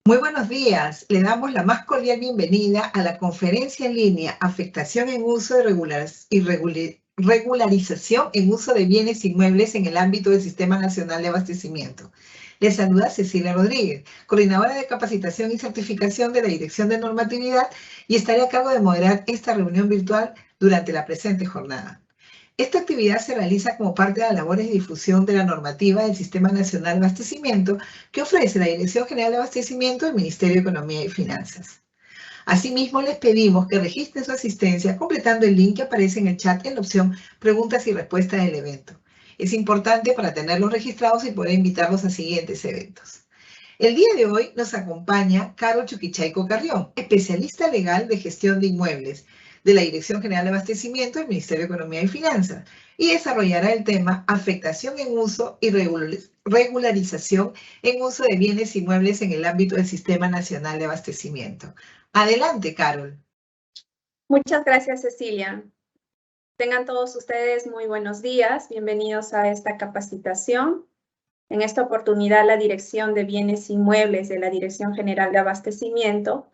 Muy buenos días. Le damos la más cordial bienvenida a la conferencia en línea Afectación en uso y regularización en uso de bienes inmuebles en el ámbito del Sistema Nacional de Abastecimiento. Les saluda Cecilia Rodríguez, coordinadora de capacitación y certificación de la Dirección de Normatividad, y estaré a cargo de moderar esta reunión virtual durante la presente jornada. Esta actividad se realiza como parte de las labores de difusión de la normativa del Sistema Nacional de Abastecimiento que ofrece la Dirección General de Abastecimiento del Ministerio de Economía y Finanzas. Asimismo, les pedimos que registren su asistencia completando el link que aparece en el chat en la opción Preguntas y Respuestas del evento. Es importante para tenerlos registrados y poder invitarlos a siguientes eventos. El día de hoy nos acompaña Carol Chuquichaico Carrión, especialista legal de gestión de inmuebles de la Dirección General de Abastecimiento del Ministerio de Economía y Finanzas, y desarrollará el tema afectación en uso y regularización en uso de bienes inmuebles en el ámbito del Sistema Nacional de Abastecimiento. Adelante, Carol. Muchas gracias, Cecilia. Tengan todos ustedes muy buenos días. Bienvenidos a esta capacitación. En esta oportunidad, la Dirección de Bienes Inmuebles de la Dirección General de Abastecimiento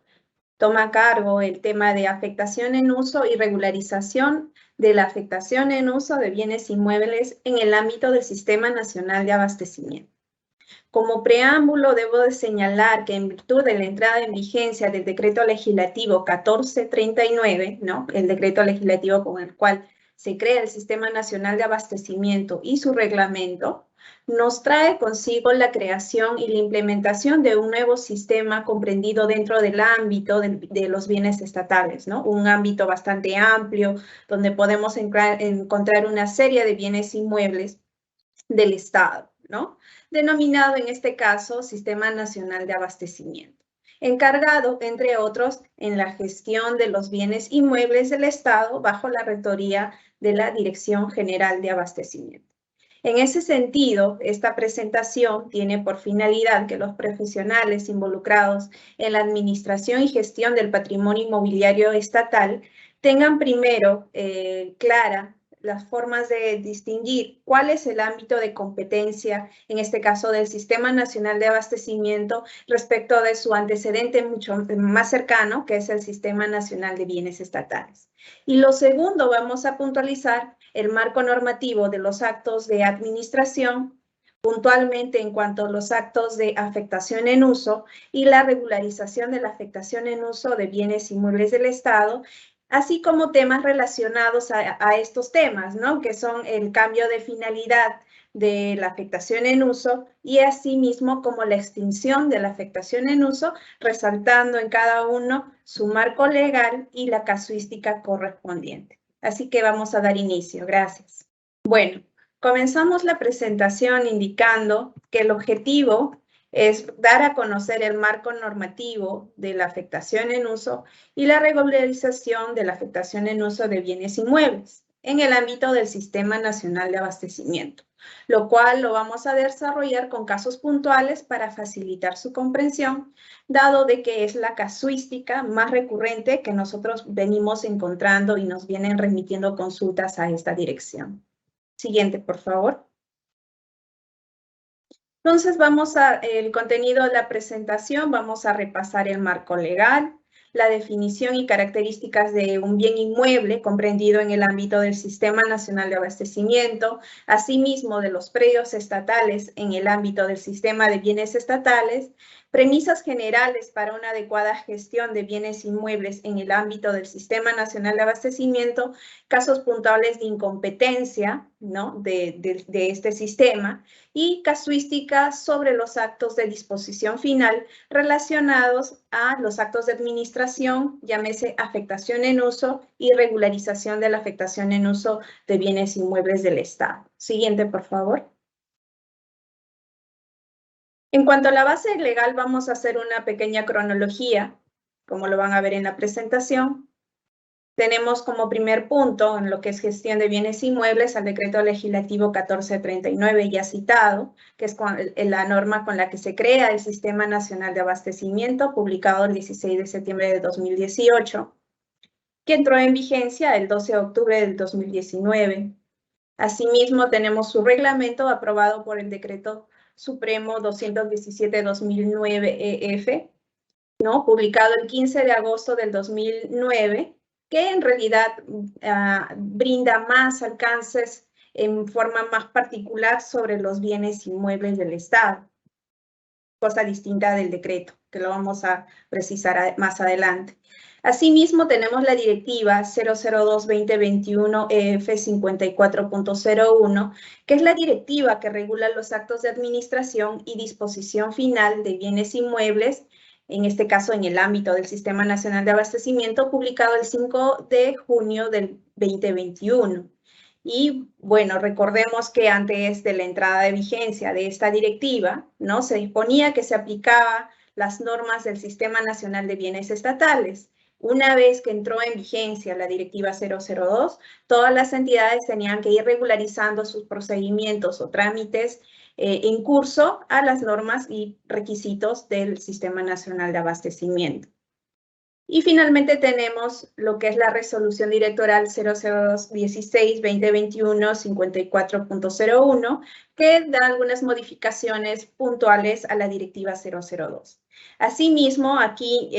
toma a cargo el tema de afectación en uso y regularización de la afectación en uso de bienes inmuebles en el ámbito del Sistema Nacional de Abastecimiento. Como preámbulo, debo de señalar que en virtud de la entrada en vigencia del Decreto Legislativo 1439, ¿no? El decreto legislativo con el cual se crea el Sistema Nacional de Abastecimiento y su reglamento, nos trae consigo la creación y la implementación de un nuevo sistema comprendido dentro del ámbito de los bienes estatales, ¿no? Un ámbito bastante amplio donde podemos encontrar una serie de bienes inmuebles del Estado, ¿no? Denominado en este caso Sistema Nacional de Abastecimiento, encargado, entre otros, en la gestión de los bienes inmuebles del Estado bajo la rectoría de la Dirección General de Abastecimiento. En ese sentido, esta presentación tiene por finalidad que los profesionales involucrados en la administración y gestión del patrimonio inmobiliario estatal tengan primero clara las formas de distinguir cuál es el ámbito de competencia, en este caso del Sistema Nacional de Abastecimiento, respecto de su antecedente mucho más cercano, que es el Sistema Nacional de Bienes Estatales. Y lo segundo, vamos a puntualizar el marco normativo de los actos de administración, puntualmente en cuanto a los actos de afectación en uso y la regularización de la afectación en uso de bienes inmuebles del Estado, así como temas relacionados a estos temas, ¿no? Que son el cambio de finalidad de la afectación en uso y asimismo como la extinción de la afectación en uso, resaltando en cada uno su marco legal y la casuística correspondiente. Así que vamos a dar inicio. Gracias. Bueno, comenzamos la presentación indicando que el objetivo es dar a conocer el marco normativo de la afectación en uso y la regularización de la afectación en uso de bienes inmuebles en el ámbito del Sistema Nacional de Abastecimiento, lo cual lo vamos a desarrollar con casos puntuales para facilitar su comprensión, dado de que es la casuística más recurrente que nosotros venimos encontrando y nos vienen remitiendo consultas a esta dirección. Siguiente, por favor. Entonces, vamos el contenido de la presentación, vamos a repasar el marco legal, la definición y características de un bien inmueble comprendido en el ámbito del Sistema Nacional de Abastecimiento, asimismo de los predios estatales en el ámbito del Sistema de Bienes Estatales, premisas generales para una adecuada gestión de bienes inmuebles en el ámbito del Sistema Nacional de Abastecimiento, casos puntuales de incompetencia, ¿no? de este sistema, y casuística sobre los actos de disposición final relacionados a los actos de administración, llámese afectación en uso y regularización de la afectación en uso de bienes inmuebles del Estado. Siguiente, por favor. En cuanto a la base legal, vamos a hacer una pequeña cronología, como lo van a ver en la presentación. Tenemos como primer punto en lo que es gestión de bienes inmuebles al decreto legislativo 1439 ya citado, que es la norma con la que se crea el Sistema Nacional de Abastecimiento, publicado el 16 de septiembre de 2018, que entró en vigencia el 12 de octubre del 2019. Asimismo, tenemos su reglamento aprobado por el Decreto Supremo 217-2009 EF, ¿no? Publicado el 15 de agosto del 2009, que en realidad brinda más alcances en forma más particular sobre los bienes inmuebles del Estado, cosa distinta del decreto, que lo vamos a precisar más adelante. Asimismo, tenemos la directiva 002-2021-EF54.01, que es la directiva que regula los actos de administración y disposición final de bienes inmuebles, en este caso en el ámbito del Sistema Nacional de Abastecimiento, publicado el 5 de junio del 2021. Y bueno, recordemos que antes de la entrada de vigencia de esta directiva, ¿no? Se disponía que se aplicaba las normas del Sistema Nacional de Bienes Estatales. Una vez que entró en vigencia la directiva 002, todas las entidades tenían que ir regularizando sus procedimientos o trámites en curso a las normas y requisitos del Sistema Nacional de Abastecimiento. Y finalmente tenemos lo que es la resolución directoral 002-16-2021-54.01, que da algunas modificaciones puntuales a la directiva 002. Asimismo, aquí,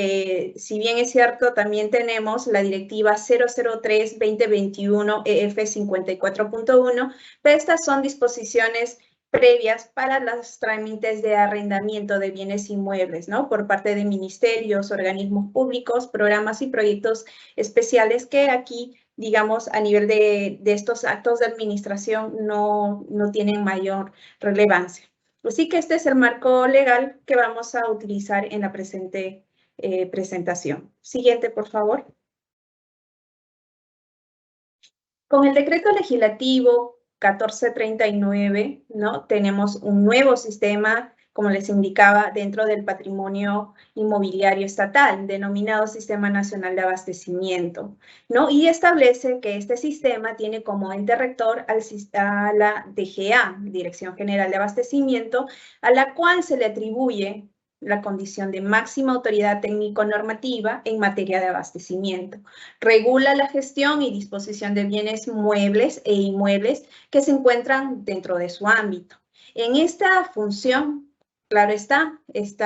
si bien es cierto, también tenemos la directiva 003-2021-EF54.1, pero estas son disposiciones previas para los trámites de arrendamiento de bienes inmuebles, ¿no? Por parte de ministerios, organismos públicos, programas y proyectos especiales que aquí, digamos, a nivel de estos actos de administración no tienen mayor relevancia. Así que este es el marco legal que vamos a utilizar en la presente presentación. Siguiente, por favor. Con el decreto legislativo 1439, ¿no? Tenemos un nuevo sistema, como les indicaba, dentro del patrimonio inmobiliario estatal, denominado Sistema Nacional de Abastecimiento, ¿no? Y establece que este sistema tiene como ente rector a la DGA, Dirección General de Abastecimiento, a la cual se le atribuye la condición de máxima autoridad técnico-normativa en materia de abastecimiento. Regula la gestión y disposición de bienes muebles e inmuebles que se encuentran dentro de su ámbito. En esta función, claro está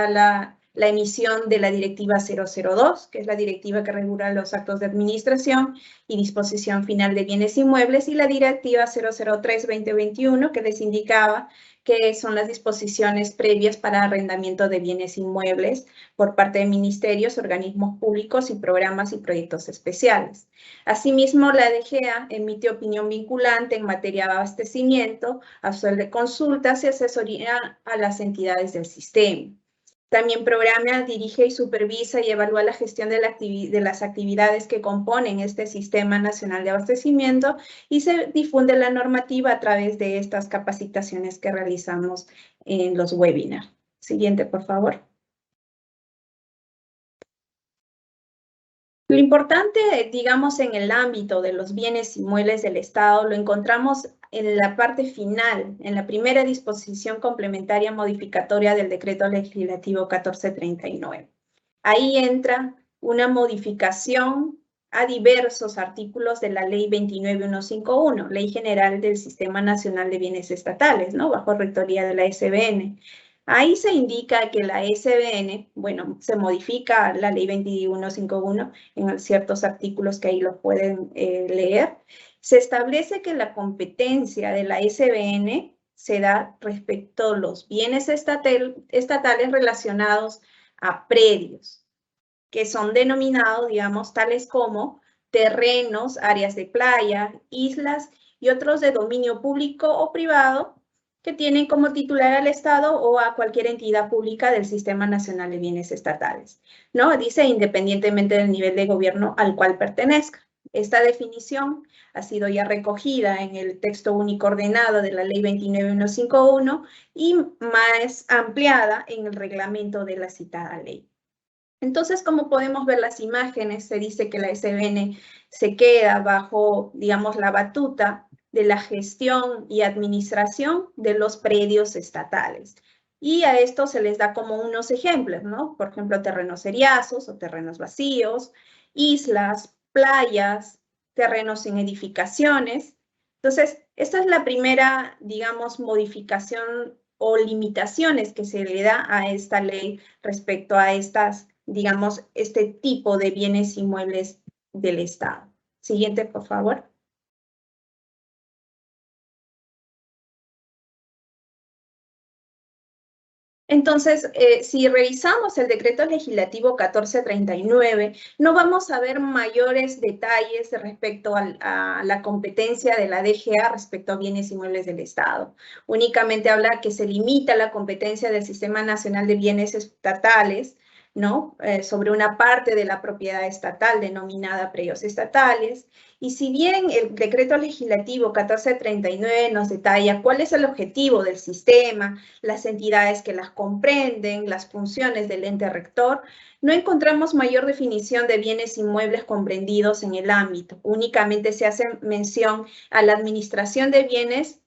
la emisión de la directiva 002, que es la directiva que regula los actos de administración y disposición final de bienes inmuebles, y la directiva 003-2021, que les indicaba que son las disposiciones previas para arrendamiento de bienes inmuebles por parte de ministerios, organismos públicos y programas y proyectos especiales. Asimismo, la DGA emite opinión vinculante en materia de abastecimiento, absuelve consultas y asesoría a las entidades del sistema. También programa, dirige y supervisa y evalúa la gestión de las actividades que componen este Sistema Nacional de Abastecimiento y se difunde la normativa a través de estas capacitaciones que realizamos en los webinars. Siguiente, por favor. Lo importante, digamos, en el ámbito de los bienes inmuebles del Estado lo encontramos en la parte final, en la primera disposición complementaria modificatoria del Decreto Legislativo 1439. Ahí entra una modificación a diversos artículos de la Ley 29151, Ley General del Sistema Nacional de Bienes Estatales, ¿no? Bajo rectoría de la SBN. Ahí se indica que la SBN, bueno, se modifica la Ley 2151 en ciertos artículos que ahí lo pueden leer. Se establece que la competencia de la SBN se da respecto a los bienes estatales relacionados a predios, que son denominados, digamos, tales como terrenos, áreas de playa, islas y otros de dominio público o privado que tienen como titular al Estado o a cualquier entidad pública del Sistema Nacional de Bienes Estatales, ¿no? Dice independientemente del nivel de gobierno al cual pertenezca. Esta definición ha sido ya recogida en el texto único ordenado de la Ley 29151 y más ampliada en el reglamento de la citada ley. Entonces, como podemos ver las imágenes, se dice que la SBN se queda bajo, digamos, la batuta de la gestión y administración de los predios estatales. Y a esto se les da como unos ejemplos, ¿no? Por ejemplo, terrenos seriazos o terrenos vacíos, islas, playas, terrenos sin edificaciones. Entonces, esta es la primera, digamos, modificación o limitaciones que se le da a esta ley respecto a estas digamos, este tipo de bienes inmuebles del Estado. Siguiente, por favor. Entonces, si revisamos el decreto legislativo 1439, no vamos a ver mayores detalles respecto a la competencia de la DGA respecto a bienes inmuebles del Estado. Únicamente habla que se limita la competencia del Sistema Nacional de Bienes Estatales, ¿no? Sobre una parte de la propiedad estatal denominada predios estatales. Y si bien el decreto legislativo 1439 nos detalla cuál es el objetivo del sistema, las entidades que las comprenden, las funciones del ente rector, no encontramos mayor definición de bienes inmuebles comprendidos en el ámbito. Únicamente se hace mención a la administración de bienes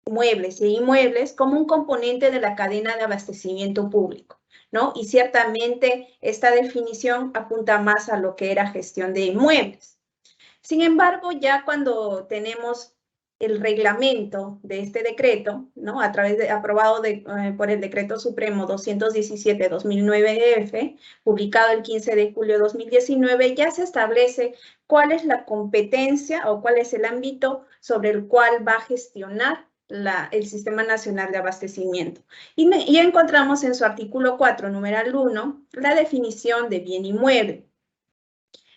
muebles e inmuebles como un componente de la cadena de abastecimiento público, ¿no? Y ciertamente esta definición apunta más a lo que era gestión de inmuebles. Sin embargo, ya cuando tenemos el reglamento de este decreto, ¿no? A través de, aprobado por el Decreto Supremo 217/2009-F, publicado el 15 de julio de 2019, ya se establece cuál es la competencia o cuál es el ámbito sobre el cual va a gestionar el Sistema Nacional de Abastecimiento. Y encontramos en su artículo 4, numeral 1, la definición de bien inmueble.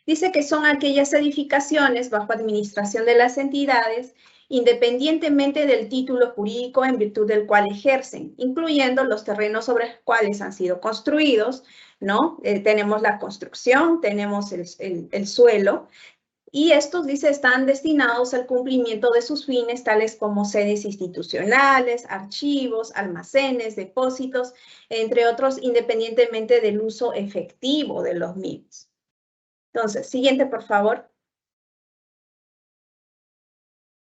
Dice que son aquellas edificaciones bajo administración de las entidades, independientemente del título jurídico en virtud del cual ejercen, incluyendo los terrenos sobre los cuales han sido construidos, ¿no? Tenemos la construcción, tenemos el suelo, y estos, dice, están destinados al cumplimiento de sus fines, tales como sedes institucionales, archivos, almacenes, depósitos, entre otros, independientemente del uso efectivo de los mismos. Entonces, siguiente, por favor.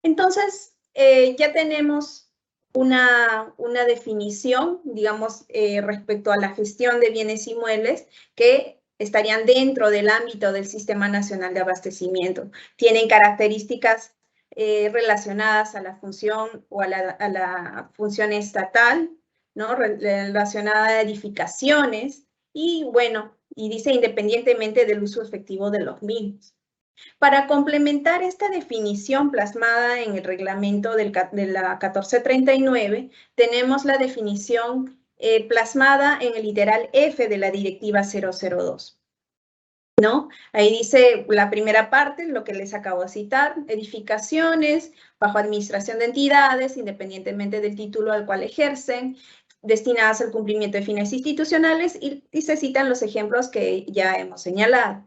Entonces, ya tenemos una definición, digamos, respecto a la gestión de bienes inmuebles que estarían dentro del ámbito del Sistema Nacional de Abastecimiento. Tienen características relacionadas a la función o a la función estatal, ¿no? Relacionada a edificaciones y, bueno, y dice independientemente del uso efectivo de los mismos. Para complementar esta definición plasmada en el reglamento de la 1439, tenemos la definición plasmada en el literal F de la Directiva 002. ¿No? Ahí dice la primera parte, lo que les acabo de citar, edificaciones bajo administración de entidades, independientemente del título al cual ejercen, destinadas al cumplimiento de fines institucionales y se citan los ejemplos que ya hemos señalado.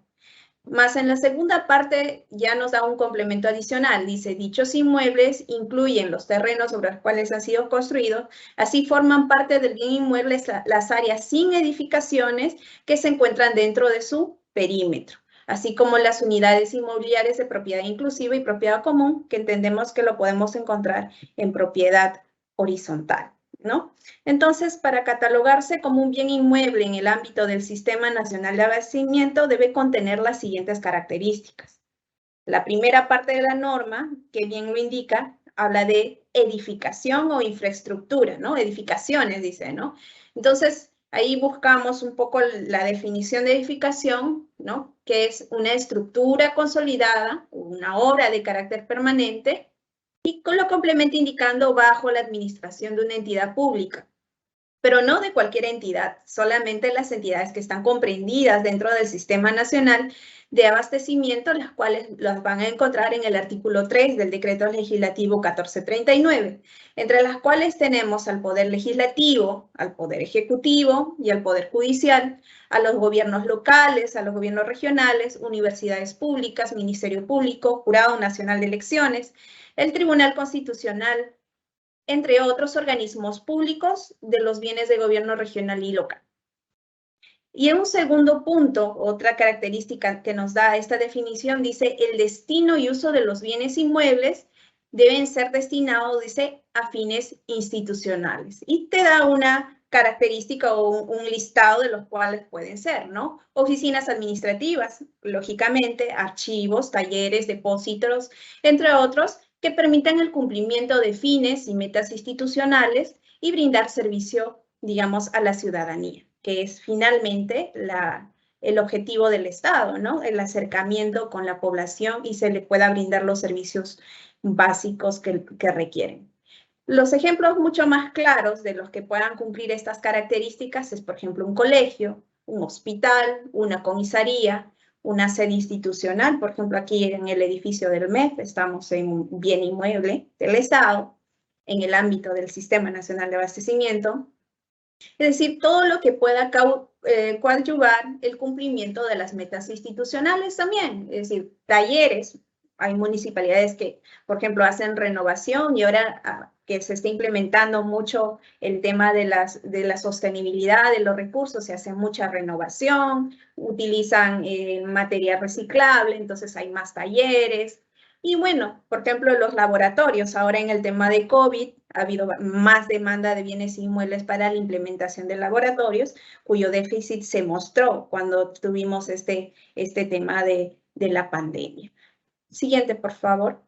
Más en la segunda parte ya nos da un complemento adicional. Dice, dichos inmuebles incluyen los terrenos sobre los cuales han sido construidos, así forman parte del bien inmueble las áreas sin edificaciones que se encuentran dentro de su perímetro, así como las unidades inmobiliarias de propiedad inclusiva y propiedad común, que entendemos que lo podemos encontrar en propiedad horizontal, ¿no? Entonces, para catalogarse como un bien inmueble en el ámbito del Sistema Nacional de Abastecimiento, debe contener las siguientes características. La primera parte de la norma, que bien lo indica, habla de edificación o infraestructura, ¿no? Edificaciones, dice, ¿no? Entonces, ahí buscamos un poco la definición de edificación, ¿no? Que es una estructura consolidada, una obra de carácter permanente, y lo complementa indicando bajo la administración de una entidad pública, pero no de cualquier entidad, solamente las entidades que están comprendidas dentro del Sistema Nacional de Abastecimiento, las cuales las van a encontrar en el artículo 3 del Decreto Legislativo 1439, entre las cuales tenemos al Poder Legislativo, al Poder Ejecutivo y al Poder Judicial, a los gobiernos locales, a los gobiernos regionales, universidades públicas, Ministerio Público, Jurado Nacional de Elecciones, el Tribunal Constitucional, entre otros organismos públicos de los bienes de gobierno regional y local. Y en un segundo punto, otra característica que nos da esta definición, dice, el destino y uso de los bienes inmuebles deben ser destinados, dice, a fines institucionales. Y te da una característica o un listado de los cuales pueden ser, ¿no? Oficinas administrativas, lógicamente, archivos, talleres, depósitos, entre otros, que permitan el cumplimiento de fines y metas institucionales y brindar servicio, digamos, a la ciudadanía. que es finalmente el objetivo del Estado, ¿no? El acercamiento con la población y se le pueda brindar los servicios básicos que requieren. Los ejemplos mucho más claros de los que puedan cumplir estas características es, por ejemplo, un colegio, un hospital, una comisaría, una sede institucional. Por ejemplo, aquí en el edificio del MEF estamos en un bien inmueble del Estado, en el ámbito del Sistema Nacional de Abastecimiento. Es decir, todo lo que pueda coadyuvar el cumplimiento de las metas institucionales también. Es decir, talleres. Hay municipalidades que, por ejemplo, hacen renovación y ahora que se está implementando mucho el tema de la sostenibilidad de los recursos, se hace mucha renovación, utilizan material reciclable, entonces hay más talleres. Y bueno, por ejemplo, los laboratorios, ahora en el tema de COVID, ha habido más demanda de bienes inmuebles para la implementación de laboratorios, cuyo déficit se mostró cuando tuvimos este tema de la pandemia. Siguiente, por favor.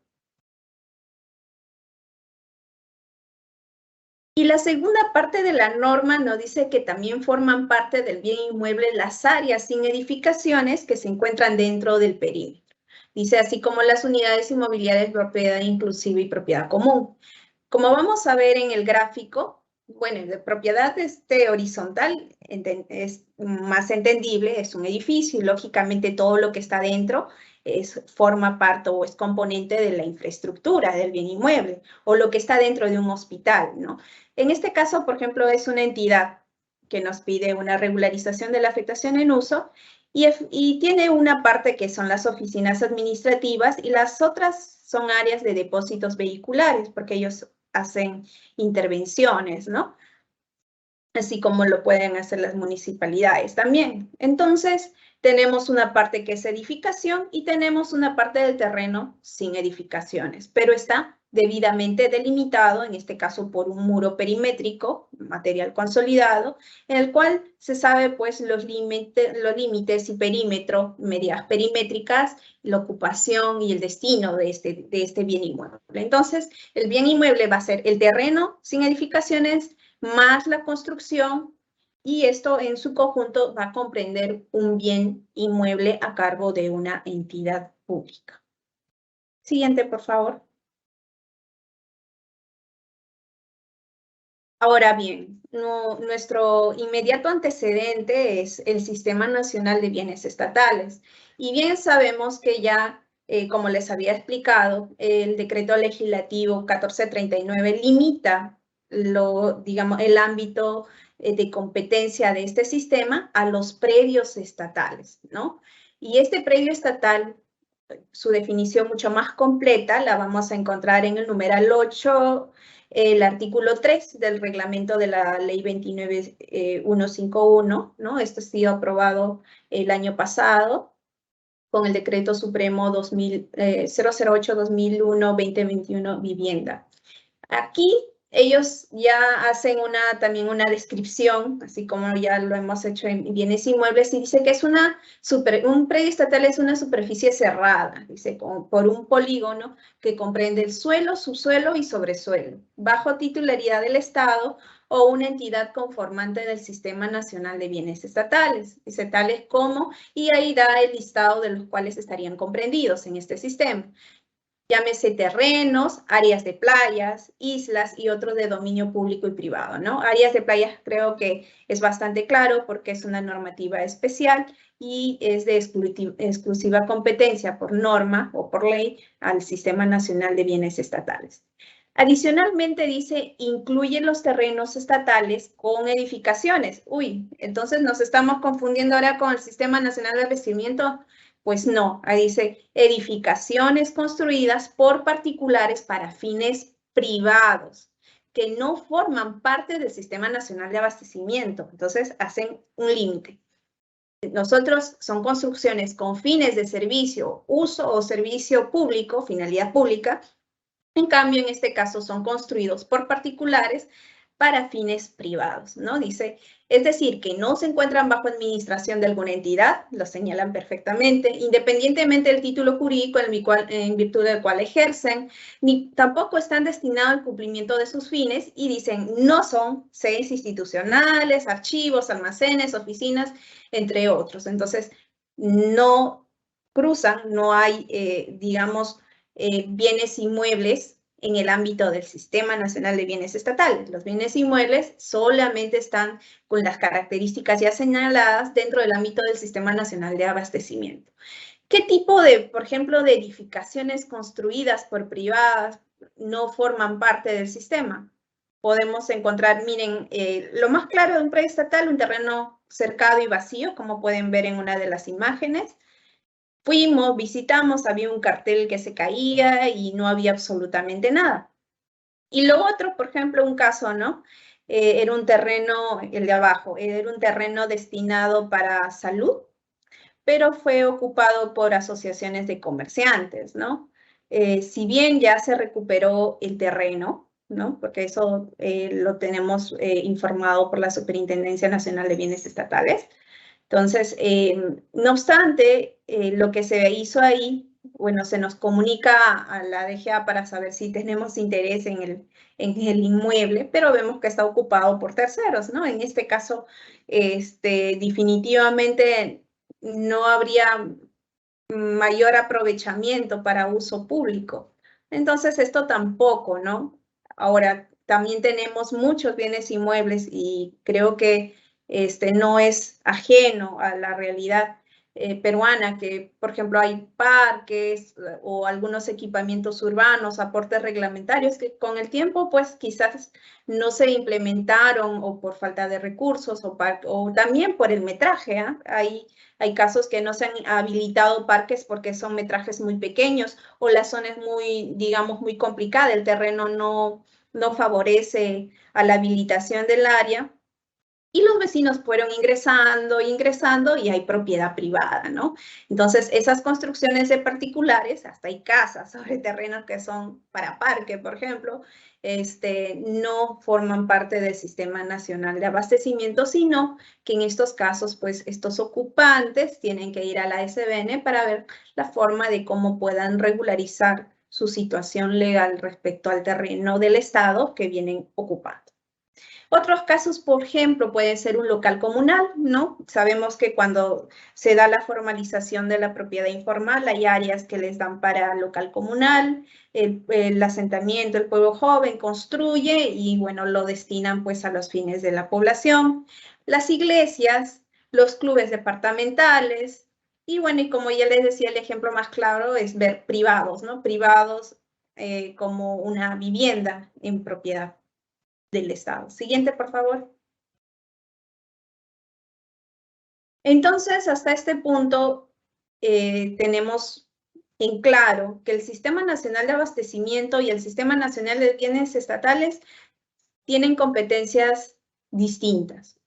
Y la segunda parte de la norma nos dice que también forman parte del bien inmueble las áreas sin edificaciones que se encuentran dentro del perímetro. Dice así como las unidades inmobiliarias de propiedad inclusiva y propiedad común. Como vamos a ver en el gráfico, bueno, de propiedad horizontal es más entendible, es un edificio y lógicamente todo lo que está dentro forma parte o es componente de la infraestructura del bien inmueble o lo que está dentro de un hospital, ¿no? En este caso, por ejemplo, es una entidad que nos pide una regularización de la afectación en uso y tiene una parte que son las oficinas administrativas y las otras son áreas de depósitos vehiculares, porque ellos hacen intervenciones, ¿no? Así como lo pueden hacer las municipalidades también. Entonces, tenemos una parte que es edificación y tenemos una parte del terreno sin edificaciones, pero está debidamente delimitado, en este caso por un muro perimétrico, material consolidado, en el cual se sabe pues los límites y perímetro, medidas perimétricas, la ocupación y el destino de este bien inmueble. Entonces, el bien inmueble va a ser el terreno sin edificaciones más la construcción, y esto en su conjunto va a comprender un bien inmueble a cargo de una entidad pública. Siguiente, por favor. Ahora bien, nuestro inmediato antecedente es el Sistema Nacional de Bienes Estatales. Y bien sabemos que ya, como les había explicado, el decreto legislativo 1439 limita el ámbito de competencia de este sistema a los predios estatales, ¿no? Y este predio estatal, su definición mucho más completa, la vamos a encontrar en el numeral 8, el artículo 3 del reglamento de la ley 29151, ¿no? Esto ha sido aprobado el año pasado con el decreto supremo 008-2001-2021 vivienda. Aquí ellos ya hacen también una descripción, así como ya lo hemos hecho en bienes inmuebles, y dice que es un predio estatal es una superficie cerrada, dice, por un polígono que comprende el suelo, subsuelo y sobresuelo, bajo titularidad del Estado o una entidad conformante del Sistema Nacional de Bienes Estatales, dice tales como, y ahí da el listado de los cuales estarían comprendidos en este sistema. Llámese terrenos, áreas de playas, islas y otros de dominio público y privado, ¿no? Áreas de playas creo que es bastante claro porque es una normativa especial y es de exclusiva competencia por norma o por ley al Sistema Nacional de Bienes Estatales. Adicionalmente dice, incluye los terrenos estatales con edificaciones. Uy, entonces nos estamos confundiendo ahora con el Sistema Nacional de Abastecimiento. Pues no, ahí dice edificaciones construidas por particulares para fines privados que no forman parte del Sistema Nacional de Abastecimiento. Entonces hacen un límite. Nosotros son construcciones con fines de servicio, uso o servicio público, finalidad pública. En cambio, en este caso son construidos por particulares para fines privados, ¿no? Dice, es decir, que no se encuentran bajo administración de alguna entidad, lo señalan perfectamente, independientemente del título jurídico en virtud del cual ejercen, ni tampoco están destinados al cumplimiento de sus fines y dicen, no son sedes institucionales, archivos, almacenes, oficinas, entre otros. Entonces, no cruzan, no hay, digamos, bienes inmuebles en el ámbito del Sistema Nacional de Bienes Estatales. Los bienes inmuebles solamente están con las características ya señaladas dentro del ámbito del Sistema Nacional de Abastecimiento. ¿Qué tipo de, por ejemplo, de edificaciones construidas por privadas no forman parte del sistema? Podemos encontrar, miren, lo más claro de un predio estatal, un terreno cercado y vacío, como pueden ver en una de las imágenes. Fuimos, visitamos, había un cartel que se caía y no había absolutamente nada. Y lo otro, por ejemplo, un caso, ¿no? Era un terreno, el de abajo, era un terreno destinado para salud, pero fue ocupado por asociaciones de comerciantes, ¿no? Si bien ya se recuperó el terreno, ¿no? Porque eso lo tenemos informado por la Superintendencia Nacional de Bienes Estatales. Entonces, no obstante, lo que se hizo ahí, bueno, se nos comunica a la DGA para saber si tenemos interés en el inmueble, pero vemos que está ocupado por terceros, ¿no? En este caso, definitivamente no habría mayor aprovechamiento para uso público. Entonces, esto tampoco, ¿no? Ahora, también tenemos muchos bienes inmuebles y creo que no es ajeno a la realidad peruana, que, por ejemplo, hay parques o algunos equipamientos urbanos, aportes reglamentarios que con el tiempo, pues, quizás no se implementaron o por falta de recursos o también por el metraje, ¿eh? Hay casos que no se han habilitado parques porque son metrajes muy pequeños o la zona es muy, digamos, muy complicada, el terreno no favorece a la habilitación del área. Y los vecinos fueron ingresando y hay propiedad privada, ¿no? Entonces, esas construcciones de particulares, hasta hay casas sobre terrenos que son para parque, por ejemplo, no forman parte del Sistema Nacional de Abastecimiento, sino que en estos casos, pues, estos ocupantes tienen que ir a la SBN para ver la forma de cómo puedan regularizar su situación legal respecto al terreno del Estado que vienen ocupando. Otros casos, por ejemplo, puede ser un local comunal, ¿no? Sabemos que cuando se da la formalización de la propiedad informal, hay áreas que les dan para local comunal, el asentamiento, el pueblo joven construye y, bueno, lo destinan pues a los fines de la población. Las iglesias, los clubes departamentales y, bueno, y como ya les decía, el ejemplo más claro es ver privados, ¿no? Privados como una vivienda en propiedad del Estado. Siguiente, por favor. Entonces, hasta este punto, tenemos en claro que el Sistema Nacional de Abastecimiento y el Sistema Nacional de Bienes Estatales tienen competencias distintas.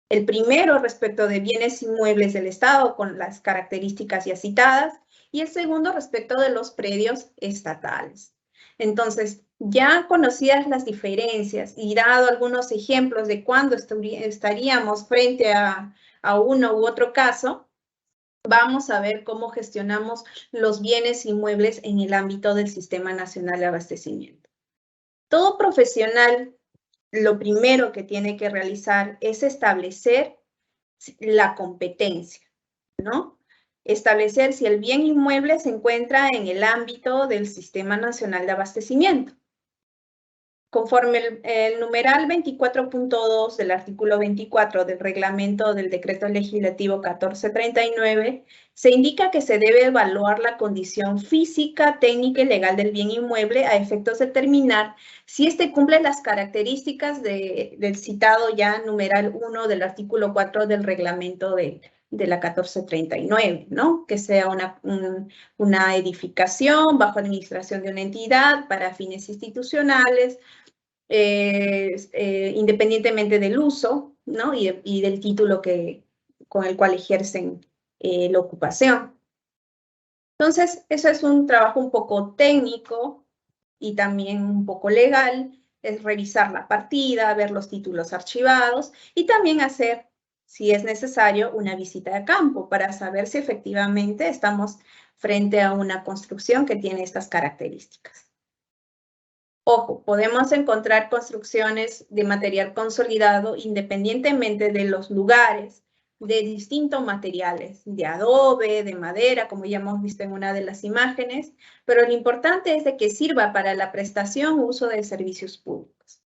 El primero respecto de bienes inmuebles del Estado con las características ya citadas y el segundo respecto de los predios estatales. Entonces, ya conocidas las diferencias y dado algunos ejemplos de cuándo estaríamos frente a uno u otro caso, vamos a ver cómo gestionamos los bienes inmuebles en el ámbito del Sistema Nacional de Abastecimiento. Todo profesional, lo primero que tiene que realizar es establecer la competencia, ¿no? Establecer si el bien inmueble se encuentra en el ámbito del Sistema Nacional de Abastecimiento. Conforme el numeral 24.2 del artículo 24 del reglamento del decreto legislativo 1439, se indica que se debe evaluar la condición física, técnica y legal del bien inmueble a efectos de determinar si éste cumple las características del citado ya numeral 1 del artículo 4 del reglamento de la 1439, ¿no? Que sea una edificación bajo administración de una entidad para fines institucionales, independientemente del uso, ¿no? y del título con el cual ejercen la ocupación. Entonces, eso es un trabajo un poco técnico y también un poco legal. es revisar la partida, ver los títulos archivados y también hacer, si es necesario, una visita de campo para saber si efectivamente estamos frente a una construcción que tiene estas características. Ojo, podemos encontrar construcciones de material consolidado independientemente de los lugares, de distintos materiales, de adobe, de madera, como ya hemos visto en una de las imágenes, pero lo importante es de que sirva para la prestación o uso de servicios públicos.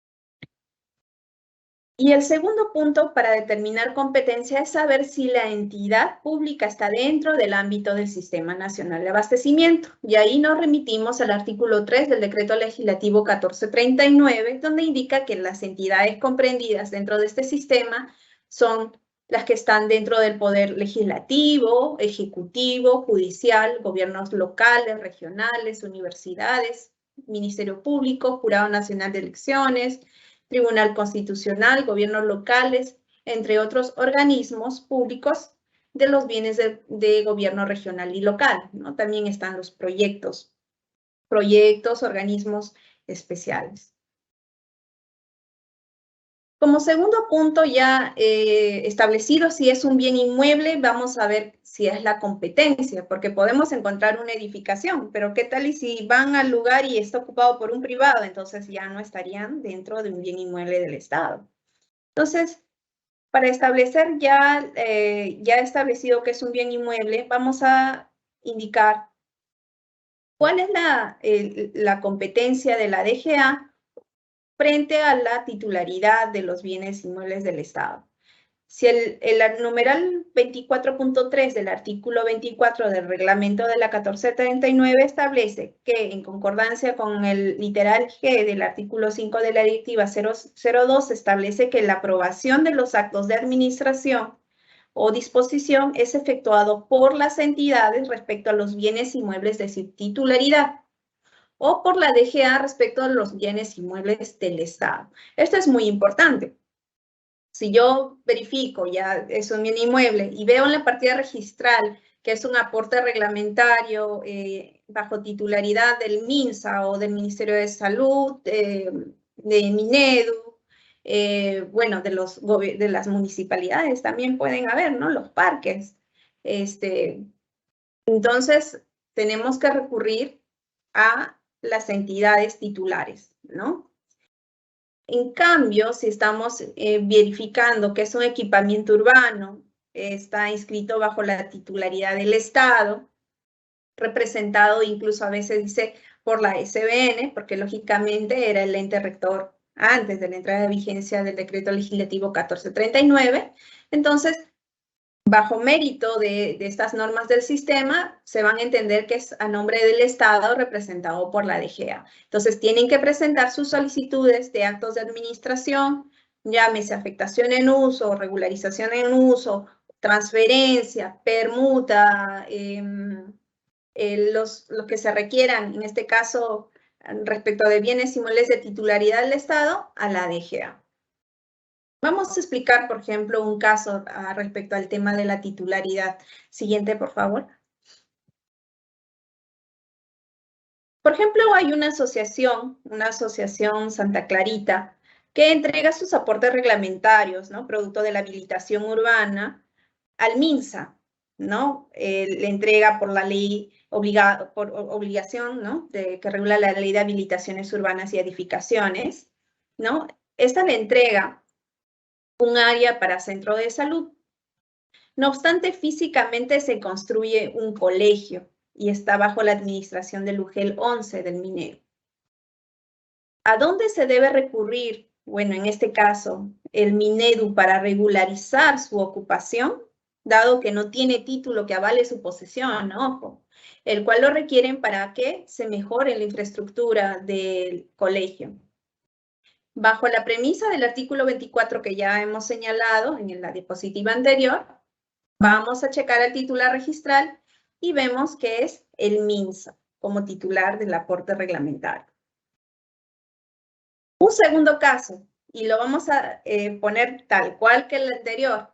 Y el segundo punto para determinar competencia es saber si la entidad pública está dentro del ámbito del Sistema Nacional de Abastecimiento. Y ahí nos remitimos al artículo 3 del Decreto Legislativo 1439, donde indica que las entidades comprendidas dentro de este sistema son las que están dentro del Poder Legislativo, Ejecutivo, Judicial, gobiernos locales, regionales, universidades, Ministerio Público, Jurado Nacional de Elecciones, Tribunal Constitucional, gobiernos locales, entre otros organismos públicos de los bienes de gobierno regional y local, ¿no? También están los proyectos, organismos especiales. Como segundo punto ya establecido si es un bien inmueble, vamos a ver si es la competencia, porque podemos encontrar una edificación, pero ¿qué tal y si van al lugar y está ocupado por un privado? Entonces ya no estarían dentro de un bien inmueble del Estado. Entonces, para establecer ya establecido que es un bien inmueble, vamos a indicar cuál es la competencia de la DGA frente a la titularidad de los bienes inmuebles del Estado. Si el numeral 24.3 del artículo 24 del reglamento de la 1439 establece que, en concordancia con el literal G del artículo 5 de la directiva 002, establece que la aprobación de los actos de administración o disposición es efectuado por las entidades respecto a los bienes inmuebles de su titularidad, o por la DGA respecto a los bienes inmuebles del Estado. Esto es muy importante. Si yo verifico, ya es un bien inmueble, y veo en la partida registral que es un aporte reglamentario bajo titularidad del MINSA o del Ministerio de Salud, de Minedu, bueno, de las municipalidades también pueden haber, ¿no? Los parques. Entonces, tenemos que recurrir a las entidades titulares, ¿no? En cambio, si estamos verificando que es un equipamiento urbano, está inscrito bajo la titularidad del Estado, representado incluso a veces dice por la SBN, porque lógicamente era el ente rector antes de la entrada de vigencia del Decreto Legislativo 1439, entonces, bajo mérito de estas normas del sistema, se van a entender que es a nombre del Estado representado por la DGA. Entonces, tienen que presentar sus solicitudes de actos de administración, llámese afectación en uso, regularización en uso, transferencia, permuta, los que se requieran, en este caso, respecto de bienes inmuebles de titularidad del Estado, a la DGA. Vamos a explicar, por ejemplo, un caso respecto al tema de la titularidad. Siguiente, por favor. Por ejemplo, hay una asociación Santa Clarita, que entrega sus aportes reglamentarios, ¿no? Producto de la habilitación urbana, al MINSA, ¿no? Le entrega por la ley, por obligación, ¿no? Que regula la ley de habilitaciones urbanas y edificaciones, ¿no? Esta le entrega un área para centro de salud. No obstante, físicamente se construye un colegio y está bajo la administración del UGEL 11 del Minero. ¿A dónde se debe recurrir? Bueno, en este caso, el Minedu para regularizar su ocupación, dado que no tiene título que avale su posesión, ojo, el cual lo requieren para que se mejore la infraestructura del colegio. Bajo la premisa del artículo 24 que ya hemos señalado en la diapositiva anterior, vamos a checar el titular registral y vemos que es el MINSA como titular del aporte reglamentario. Un segundo caso, y lo vamos a poner tal cual que el anterior,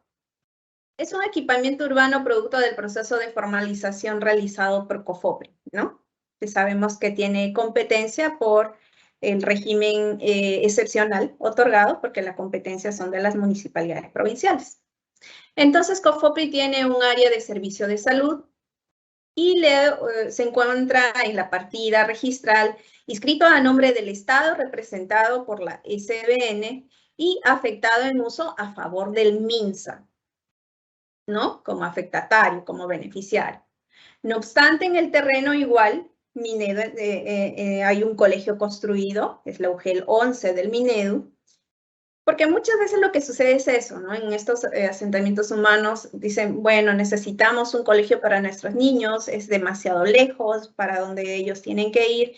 es un equipamiento urbano producto del proceso de formalización realizado por COFOPRI, ¿no? Que sabemos que tiene competencia por el régimen excepcional otorgado porque las competencias son de las municipalidades provinciales. Entonces, COFOPRI tiene un área de servicio de salud y se encuentra en la partida registral inscrito a nombre del Estado representado por la SBN y afectado en uso a favor del MINSA, ¿no? Como afectatario, como beneficiario. No obstante, en el terreno igual, Minedu, hay un colegio construido, es la UGEL 11 del Minedu, porque muchas veces lo que sucede es eso, ¿no? En estos asentamientos humanos dicen, bueno, necesitamos un colegio para nuestros niños, es demasiado lejos para donde ellos tienen que ir.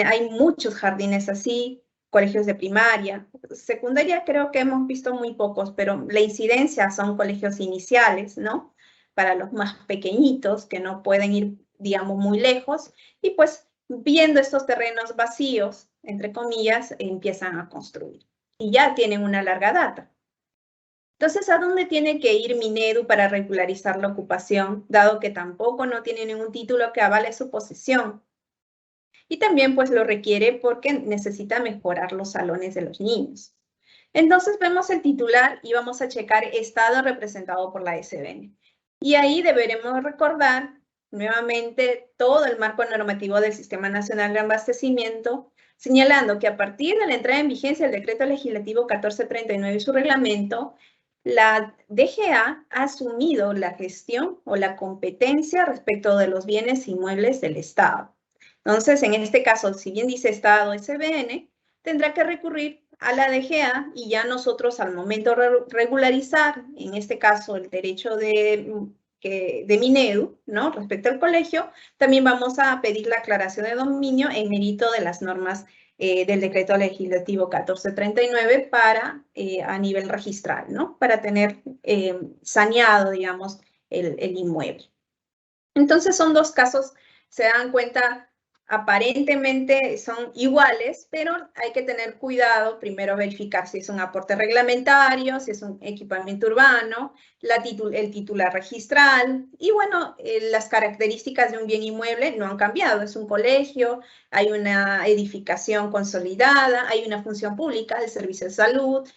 Hay muchos jardines así, colegios de primaria. Secundaria creo que hemos visto muy pocos, pero la incidencia son colegios iniciales, ¿no? Para los más pequeñitos que no pueden ir, digamos, muy lejos. Y pues viendo estos terrenos vacíos, entre comillas, empiezan a construir. Y ya tienen una larga data. Entonces, ¿a dónde tiene que ir Minedu para regularizar la ocupación, dado que tampoco no tiene ningún título que avale su posesión? Y también pues lo requiere porque necesita mejorar los salones de los niños. Entonces vemos el titular y vamos a checar estado representado por la SBN. Y ahí deberemos recordar nuevamente todo el marco normativo del Sistema Nacional de Abastecimiento, señalando que a partir de la entrada en vigencia del Decreto Legislativo 1439 y su reglamento, la DGA ha asumido la gestión o la competencia respecto de los bienes inmuebles del Estado. Entonces, en este caso, si bien dice Estado SBN, tendrá que recurrir a la DGA y ya nosotros al momento de regularizar, en este caso, el derecho de Minedu, ¿no? Respecto al colegio, también vamos a pedir la aclaración de dominio en mérito de las normas del Decreto Legislativo 1439 para, a nivel registral, ¿no? Para tener saneado, digamos, el inmueble. Entonces, son dos casos, se dan cuenta, aparentemente son iguales, pero hay que tener cuidado, primero verificar si es un aporte reglamentario, si es un equipamiento urbano, el titular registral, y bueno, las características de un bien inmueble no han cambiado, es un colegio, hay una edificación consolidada, hay una función pública de servicio de salud,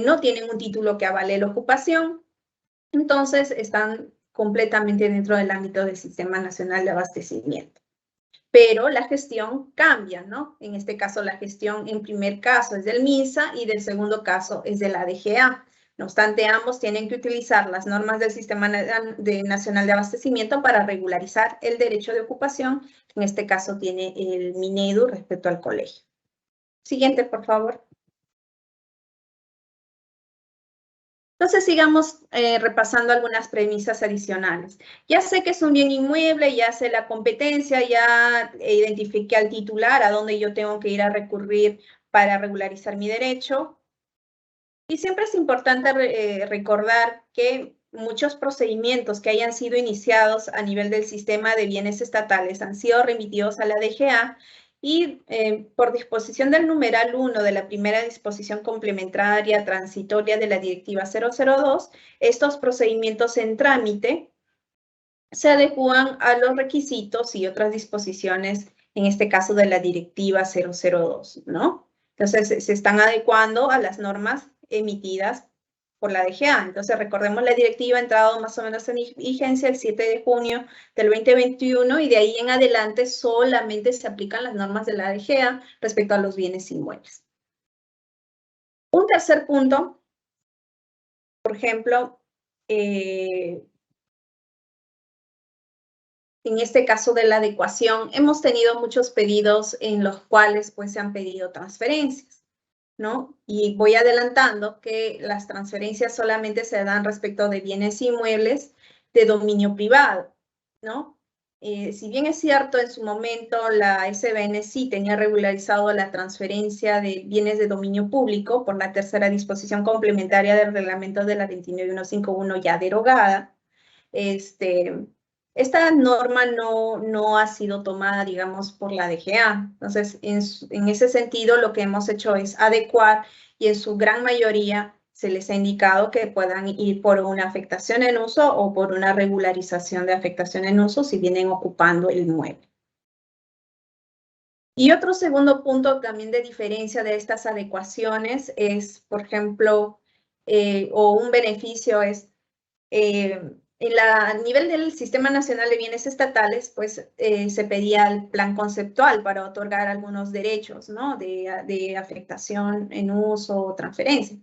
no tienen un título que avale la ocupación, entonces están completamente dentro del ámbito del Sistema Nacional de Abastecimiento. Pero la gestión cambia, ¿no? En este caso, la gestión en primer caso es del MINSA y del segundo caso es de la DGA. No obstante, ambos tienen que utilizar las normas del Sistema Nacional de Abastecimiento para regularizar el derecho de ocupación. En este caso tiene el Minedu respecto al colegio. Siguiente, por favor. Entonces, sigamos repasando algunas premisas adicionales. Ya sé que es un bien inmueble, ya sé la competencia, ya identifiqué al titular, a dónde yo tengo que ir a recurrir para regularizar mi derecho. Y siempre es importante recordar que muchos procedimientos que hayan sido iniciados a nivel del sistema de bienes estatales han sido remitidos a la DGA y por disposición del numeral 1 de la primera disposición complementaria transitoria de la Directiva 002, estos procedimientos en trámite se adecúan a los requisitos y otras disposiciones, en este caso de la Directiva 002, ¿no? Entonces, se están adecuando a las normas emitidas por la DGA. Entonces, recordemos la directiva ha entrado más o menos en vigencia el 7 de junio del 2021 y de ahí en adelante solamente se aplican las normas de la DGA respecto a los bienes inmuebles. Un tercer punto, por ejemplo, en este caso de la adecuación, hemos tenido muchos pedidos en los cuales pues se han pedido transferencias, ¿no? Y voy adelantando que las transferencias solamente se dan respecto de bienes inmuebles de dominio privado, ¿no? Si bien es cierto, en su momento la SBN sí tenía regularizado la transferencia de bienes de dominio público por la tercera disposición complementaria del reglamento de la 29151 ya derogada, esta norma no ha sido tomada, digamos, por la DGA. Entonces, en ese sentido, lo que hemos hecho es adecuar y en su gran mayoría se les ha indicado que puedan ir por una afectación en uso o por una regularización de afectación en uso si vienen ocupando el inmueble. Y otro segundo punto también de diferencia de estas adecuaciones es, por ejemplo, o un beneficio es, a nivel del Sistema Nacional de Bienes Estatales, pues se pedía el plan conceptual para otorgar algunos derechos, ¿no? de afectación en uso o transferencia.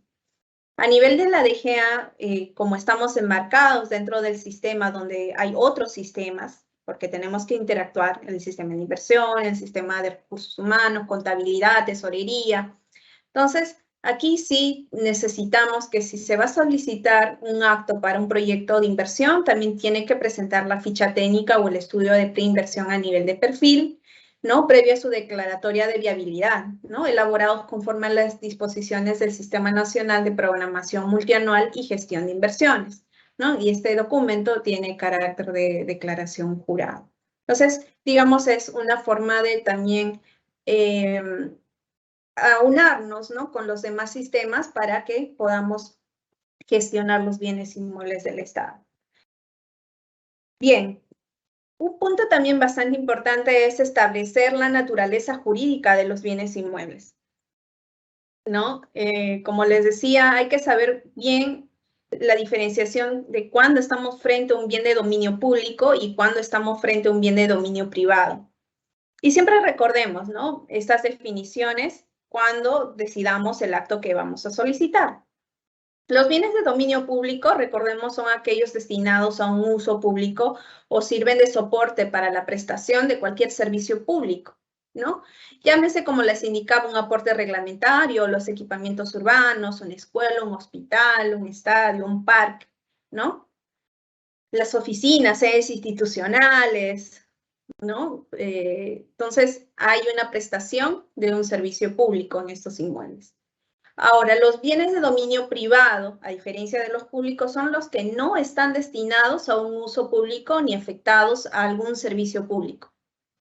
A nivel de la DGA, como estamos enmarcados dentro del sistema donde hay otros sistemas, porque tenemos que interactuar en el sistema de inversión, en el sistema de recursos humanos, contabilidad, tesorería. Entonces, aquí sí necesitamos que si se va a solicitar un acto para un proyecto de inversión, también tiene que presentar la ficha técnica o el estudio de preinversión a nivel de perfil, ¿no? Previo a su declaratoria de viabilidad, ¿no? Elaborados conforme a las disposiciones del Sistema Nacional de Programación Multianual y Gestión de Inversiones, ¿no? Y este documento tiene carácter de declaración jurada. Entonces, digamos, es una forma de también aunarnos, ¿no? con los demás sistemas para que podamos gestionar los bienes inmuebles del Estado. Bien, un punto también bastante importante es establecer la naturaleza jurídica de los bienes inmuebles, ¿no? Como les decía, hay que saber bien la diferenciación de cuándo estamos frente a un bien de dominio público y cuándo estamos frente a un bien de dominio privado. Y siempre recordemos, ¿no? Estas definiciones cuando decidamos el acto que vamos a solicitar. Los bienes de dominio público, recordemos, son aquellos destinados a un uso público o sirven de soporte para la prestación de cualquier servicio público, ¿no? Llámese, como les indicaba, un aporte reglamentario, los equipamientos urbanos, una escuela, un hospital, un estadio, un parque, ¿no? Las oficinas, sedes institucionales, ¿no? Entonces, hay una prestación de un servicio público en estos inmuebles. Ahora, los bienes de dominio privado, a diferencia de los públicos, son los que no están destinados a un uso público ni afectados a algún servicio público.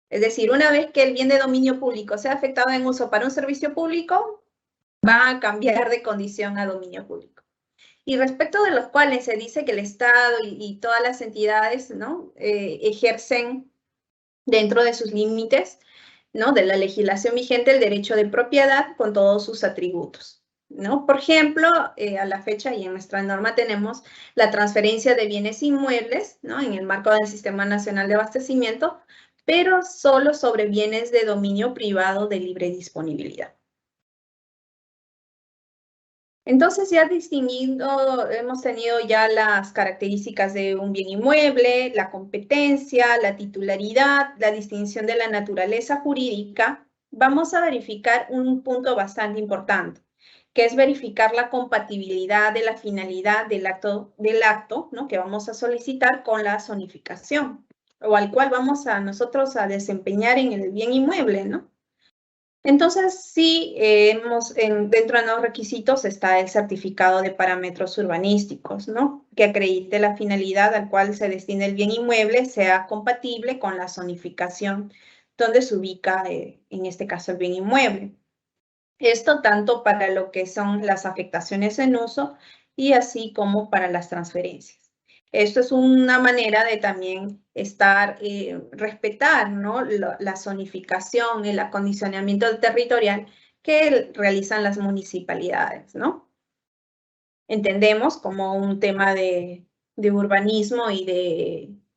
Es decir, una vez que el bien de dominio público sea afectado en uso para un servicio público, va a cambiar de condición a dominio público. Y respecto de los cuales se dice que el Estado y todas las entidades, ¿no? Ejercen dentro de sus límites, ¿no? de la legislación vigente el derecho de propiedad con todos sus atributos, ¿no? Por ejemplo, a la fecha y en nuestra norma tenemos la transferencia de bienes inmuebles, ¿no? en el marco del Sistema Nacional de Abastecimiento, pero solo sobre bienes de dominio privado de libre disponibilidad. Entonces, ya distinguido, hemos tenido ya las características de un bien inmueble, la competencia, la titularidad, la distinción de la naturaleza jurídica. Vamos a verificar un punto bastante importante, que es verificar la compatibilidad de la finalidad del acto, ¿no? que vamos a solicitar con la zonificación, o al cual vamos a nosotros a desempeñar en el bien inmueble, ¿no? Entonces, sí, dentro de los requisitos está el certificado de parámetros urbanísticos, ¿no? Que acredite la finalidad al cual se destina el bien inmueble sea compatible con la zonificación donde se ubica, en este caso, el bien inmueble. Esto tanto para lo que son las afectaciones en uso y así como para las transferencias. Esto es una manera de también respetar, ¿no? la zonificación, el acondicionamiento territorial que realizan las municipalidades, ¿no? Entendemos como un tema de urbanismo y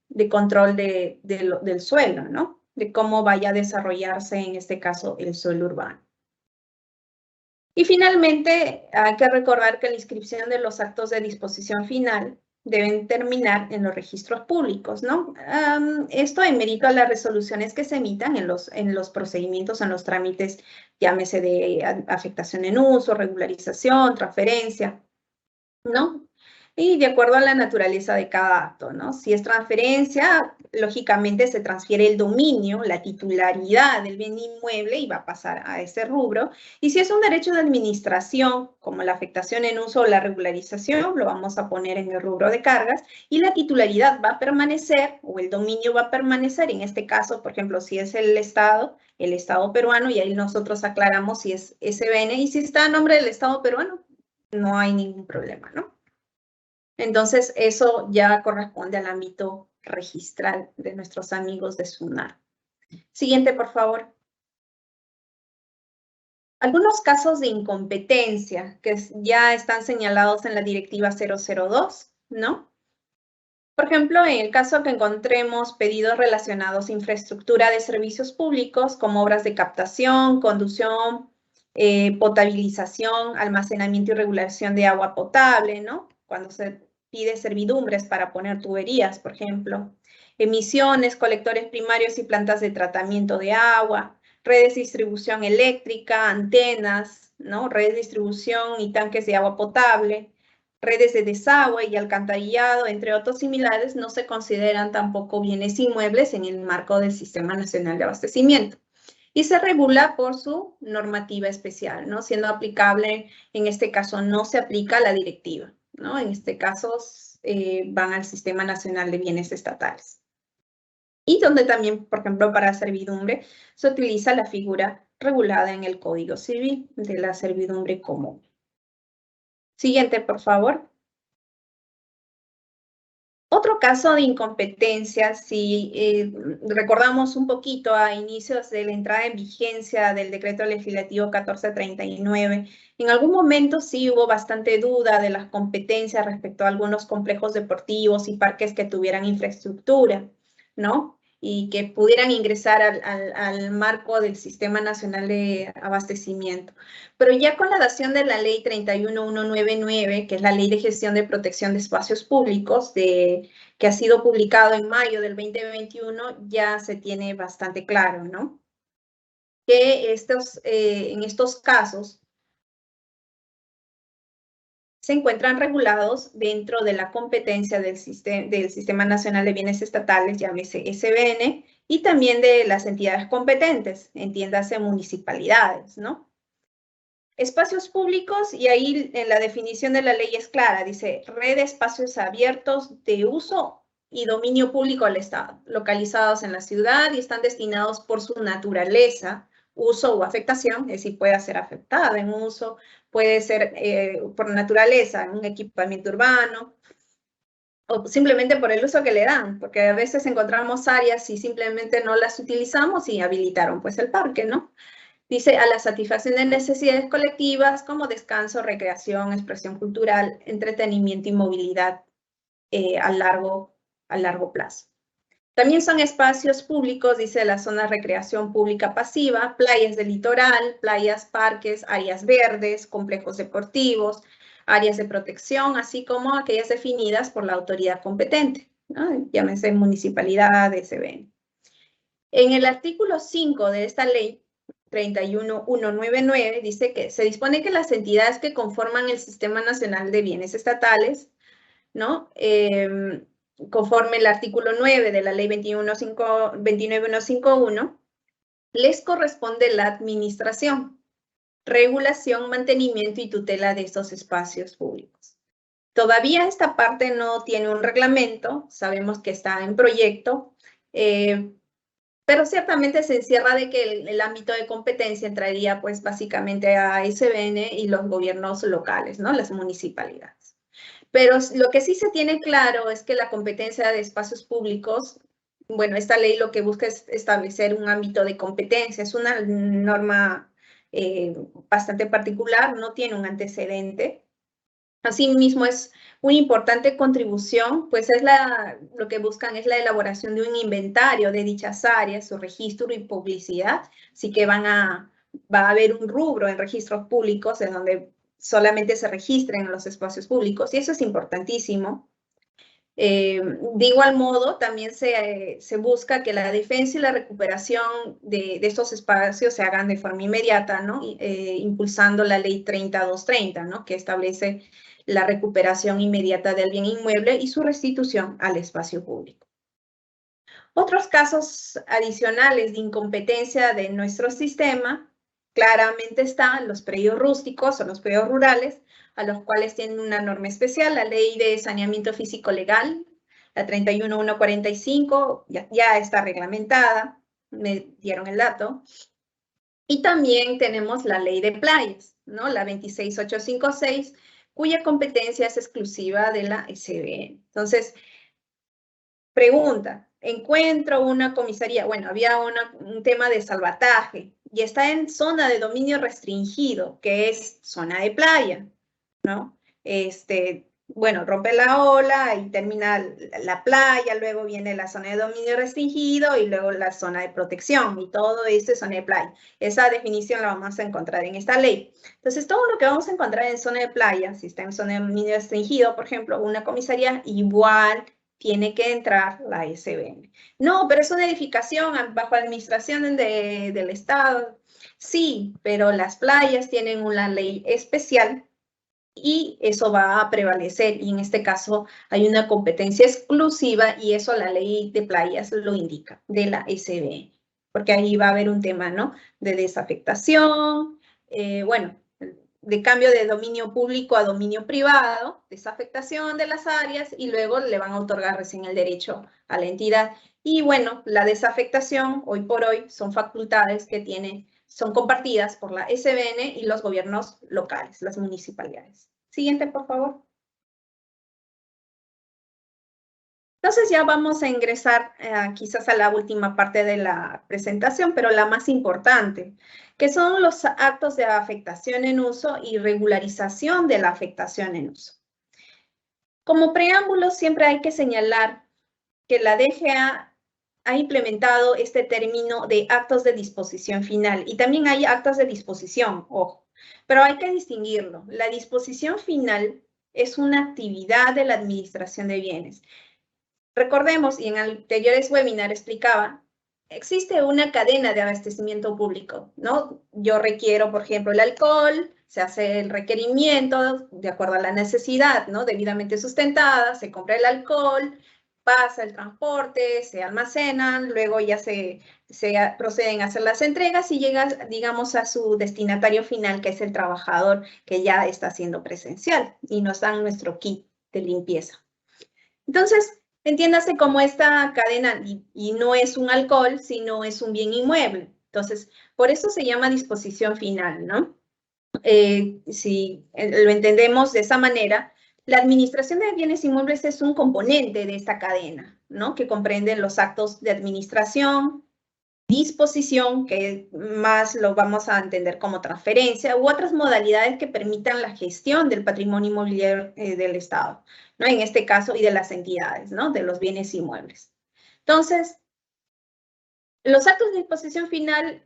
de control del suelo, ¿no? De cómo vaya a desarrollarse, en este caso, el suelo urbano. Y finalmente, hay que recordar que la inscripción de los actos de disposición final deben terminar en los registros públicos, ¿no? Esto en mérito a las resoluciones que se emitan en los procedimientos, en los trámites, llámese de afectación en uso, regularización, transferencia, ¿no? Y de acuerdo a la naturaleza de cada acto, ¿no? Si es transferencia, lógicamente se transfiere el dominio, la titularidad del bien inmueble y va a pasar a ese rubro. Y si es un derecho de administración, como la afectación en uso o la regularización, lo vamos a poner en el rubro de cargas y la titularidad va a permanecer o el dominio va a permanecer. En este caso, por ejemplo, si es el Estado peruano, y ahí nosotros aclaramos si es SBN y si está a nombre del Estado peruano, no hay ningún problema, ¿no? Entonces, eso ya corresponde al ámbito registral de nuestros amigos de SUNAR. Siguiente, por favor. Algunos casos de incompetencia que ya están señalados en la Directiva 002, ¿no? Por ejemplo, en el caso que encontremos pedidos relacionados a infraestructura de servicios públicos, como obras de captación, conducción, potabilización, almacenamiento y regulación de agua potable, ¿no? Cuando se pide servidumbres para poner tuberías, por ejemplo. Emisiones, colectores primarios y plantas de tratamiento de agua, redes de distribución eléctrica, antenas, ¿no? Redes de distribución y tanques de agua potable, redes de desagüe y alcantarillado, entre otros similares, no se consideran tampoco bienes inmuebles en el marco del Sistema Nacional de Abastecimiento. Y se regula por su normativa especial, ¿no? Siendo aplicable, en este caso no se aplica la directiva, ¿no? En este caso van al Sistema Nacional de Bienes Estatales. Y donde también, por ejemplo, para servidumbre, se utiliza la figura regulada en el Código Civil de la servidumbre común. Siguiente, por favor. Otro caso de incompetencia, si recordamos un poquito a inicios de la entrada en vigencia del Decreto Legislativo 1439, en algún momento sí hubo bastante duda de las competencias respecto a algunos complejos deportivos y parques que tuvieran infraestructura, ¿no? Y que pudieran ingresar al marco del Sistema Nacional de Abastecimiento. Pero ya con la dación de la Ley 31199, que es la Ley de Gestión de Protección de Espacios Públicos, que ha sido publicado en mayo del 2021, ya se tiene bastante claro, ¿no? Que en estos casos se encuentran regulados dentro de la competencia del Sistema Nacional de Bienes Estatales, llámese SBN, y también de las entidades competentes, entiéndase municipalidades, ¿no? Espacios públicos, y ahí en la definición de la ley es clara, dice red de espacios abiertos de uso y dominio público del Estado, localizados en la ciudad y están destinados por su naturaleza, uso o afectación, es decir, puede ser afectada en uso, puede ser por naturaleza, en un equipamiento urbano, o simplemente por el uso que le dan, porque a veces encontramos áreas y simplemente no las utilizamos y habilitaron pues el parque, ¿no? Dice, a la satisfacción de necesidades colectivas como descanso, recreación, expresión cultural, entretenimiento y movilidad a largo plazo. También son espacios públicos, dice la zona de recreación pública pasiva, playas del litoral, playas, parques, áreas verdes, complejos deportivos, áreas de protección, así como aquellas definidas por la autoridad competente, ¿no? Llámese municipalidad, SBN. En el artículo 5 de esta ley, 31199, dice que se dispone que las entidades que conforman el Sistema Nacional de Bienes Estatales, ¿no? Conforme el artículo 9 de la ley 29151, les corresponde la administración, regulación, mantenimiento y tutela de estos espacios públicos. Todavía esta parte no tiene un reglamento, sabemos que está en proyecto, pero ciertamente se encierra de que el ámbito de competencia entraría pues básicamente a SBN y los gobiernos locales, ¿no? Las municipalidades. Pero lo que sí se tiene claro es que la competencia de espacios públicos, bueno, esta ley lo que busca es establecer un ámbito de competencia, es una norma bastante particular, no tiene un antecedente. Asimismo, es una importante contribución, pues lo que buscan es la elaboración de un inventario de dichas áreas, su registro y publicidad, así que va a haber un rubro en registros públicos en donde solamente se registren los espacios públicos, y eso es importantísimo. De igual modo, también se busca que la defensa y la recuperación de estos espacios se hagan de forma inmediata, ¿no? Impulsando la ley 30230, ¿no? Que establece la recuperación inmediata del bien inmueble y su restitución al espacio público. Otros casos adicionales de incompetencia de nuestro sistema, claramente están los predios rústicos o los predios rurales, a los cuales tienen una norma especial, la Ley de Saneamiento Físico Legal, la 31145, ya está reglamentada, me dieron el dato. Y también tenemos la Ley de Playas, ¿no? La 26856, cuya competencia es exclusiva de la SBN. Entonces, pregunta, encuentro una comisaría, bueno, había un tema de salvataje, y está en zona de dominio restringido, que es zona de playa, ¿no? Bueno, rompe la ola y termina la playa, luego viene la zona de dominio restringido y luego la zona de protección, y todo esto es zona de playa. Esa definición la vamos a encontrar en esta ley. Entonces, todo lo que vamos a encontrar en zona de playa, si está en zona de dominio restringido, por ejemplo, una comisaría, igual tiene que entrar la SBN. No, pero es una edificación bajo administración del Estado. Sí, pero las playas tienen una ley especial y eso va a prevalecer, y en este caso hay una competencia exclusiva, y eso la ley de playas lo indica, de la SBN, porque ahí va a haber un tema, ¿no?, de desafectación, bueno, de cambio de dominio público a dominio privado, desafectación de las áreas, y luego le van a otorgar recién el derecho a la entidad. Y bueno, la desafectación, hoy por hoy, son facultades que son compartidas por la SBN y los gobiernos locales, las municipalidades. Siguiente, por favor. Entonces ya vamos a ingresar quizás a la última parte de la presentación, pero la más importante, que son los actos de afectación en uso y regularización de la afectación en uso. Como preámbulo, siempre hay que señalar que la DGA ha implementado este término de actos de disposición final, y también hay actos de disposición, ojo, pero hay que distinguirlo. La disposición final es una actividad de la administración de bienes. Recordemos, y en anteriores webinars explicaba, existe una cadena de abastecimiento público, ¿no? Yo requiero, por ejemplo, el alcohol, se hace el requerimiento de acuerdo a la necesidad, ¿no?, debidamente sustentada, se compra el alcohol, pasa el transporte, se almacenan, luego ya se proceden a hacer las entregas y llega, digamos, a su destinatario final, que es el trabajador que ya está haciendo presencial, y nos dan nuestro kit de limpieza. Entonces, entiéndase como esta cadena, y no es un alcohol, sino es un bien inmueble. Entonces, por eso se llama disposición final, ¿no? Si lo entendemos de esa manera, la administración de bienes inmuebles es un componente de esta cadena, ¿no?, que comprende los actos de administración, disposición, que más lo vamos a entender como transferencia, u otras modalidades que permitan la gestión del patrimonio inmobiliario del Estado, ¿no?, en este caso, y de las entidades, ¿no?, de los bienes inmuebles. Entonces, los actos de disposición final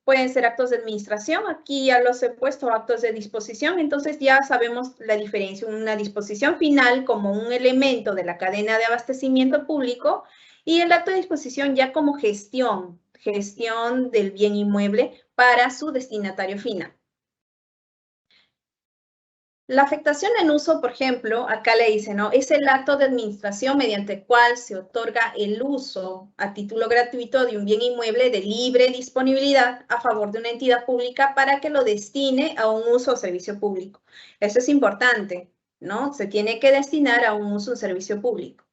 pueden ser actos de administración. Aquí ya los he puesto actos de disposición, entonces ya sabemos la diferencia. Una disposición final como un elemento de la cadena de abastecimiento público, y el acto de disposición ya como gestión del bien inmueble para su destinatario final. La afectación en uso, por ejemplo, acá le dice, ¿no?, es el acto de administración mediante el cual se otorga el uso a título gratuito de un bien inmueble de libre disponibilidad a favor de una entidad pública para que lo destine a un uso o servicio público. Eso es importante, ¿no? Se tiene que destinar a un uso o servicio público.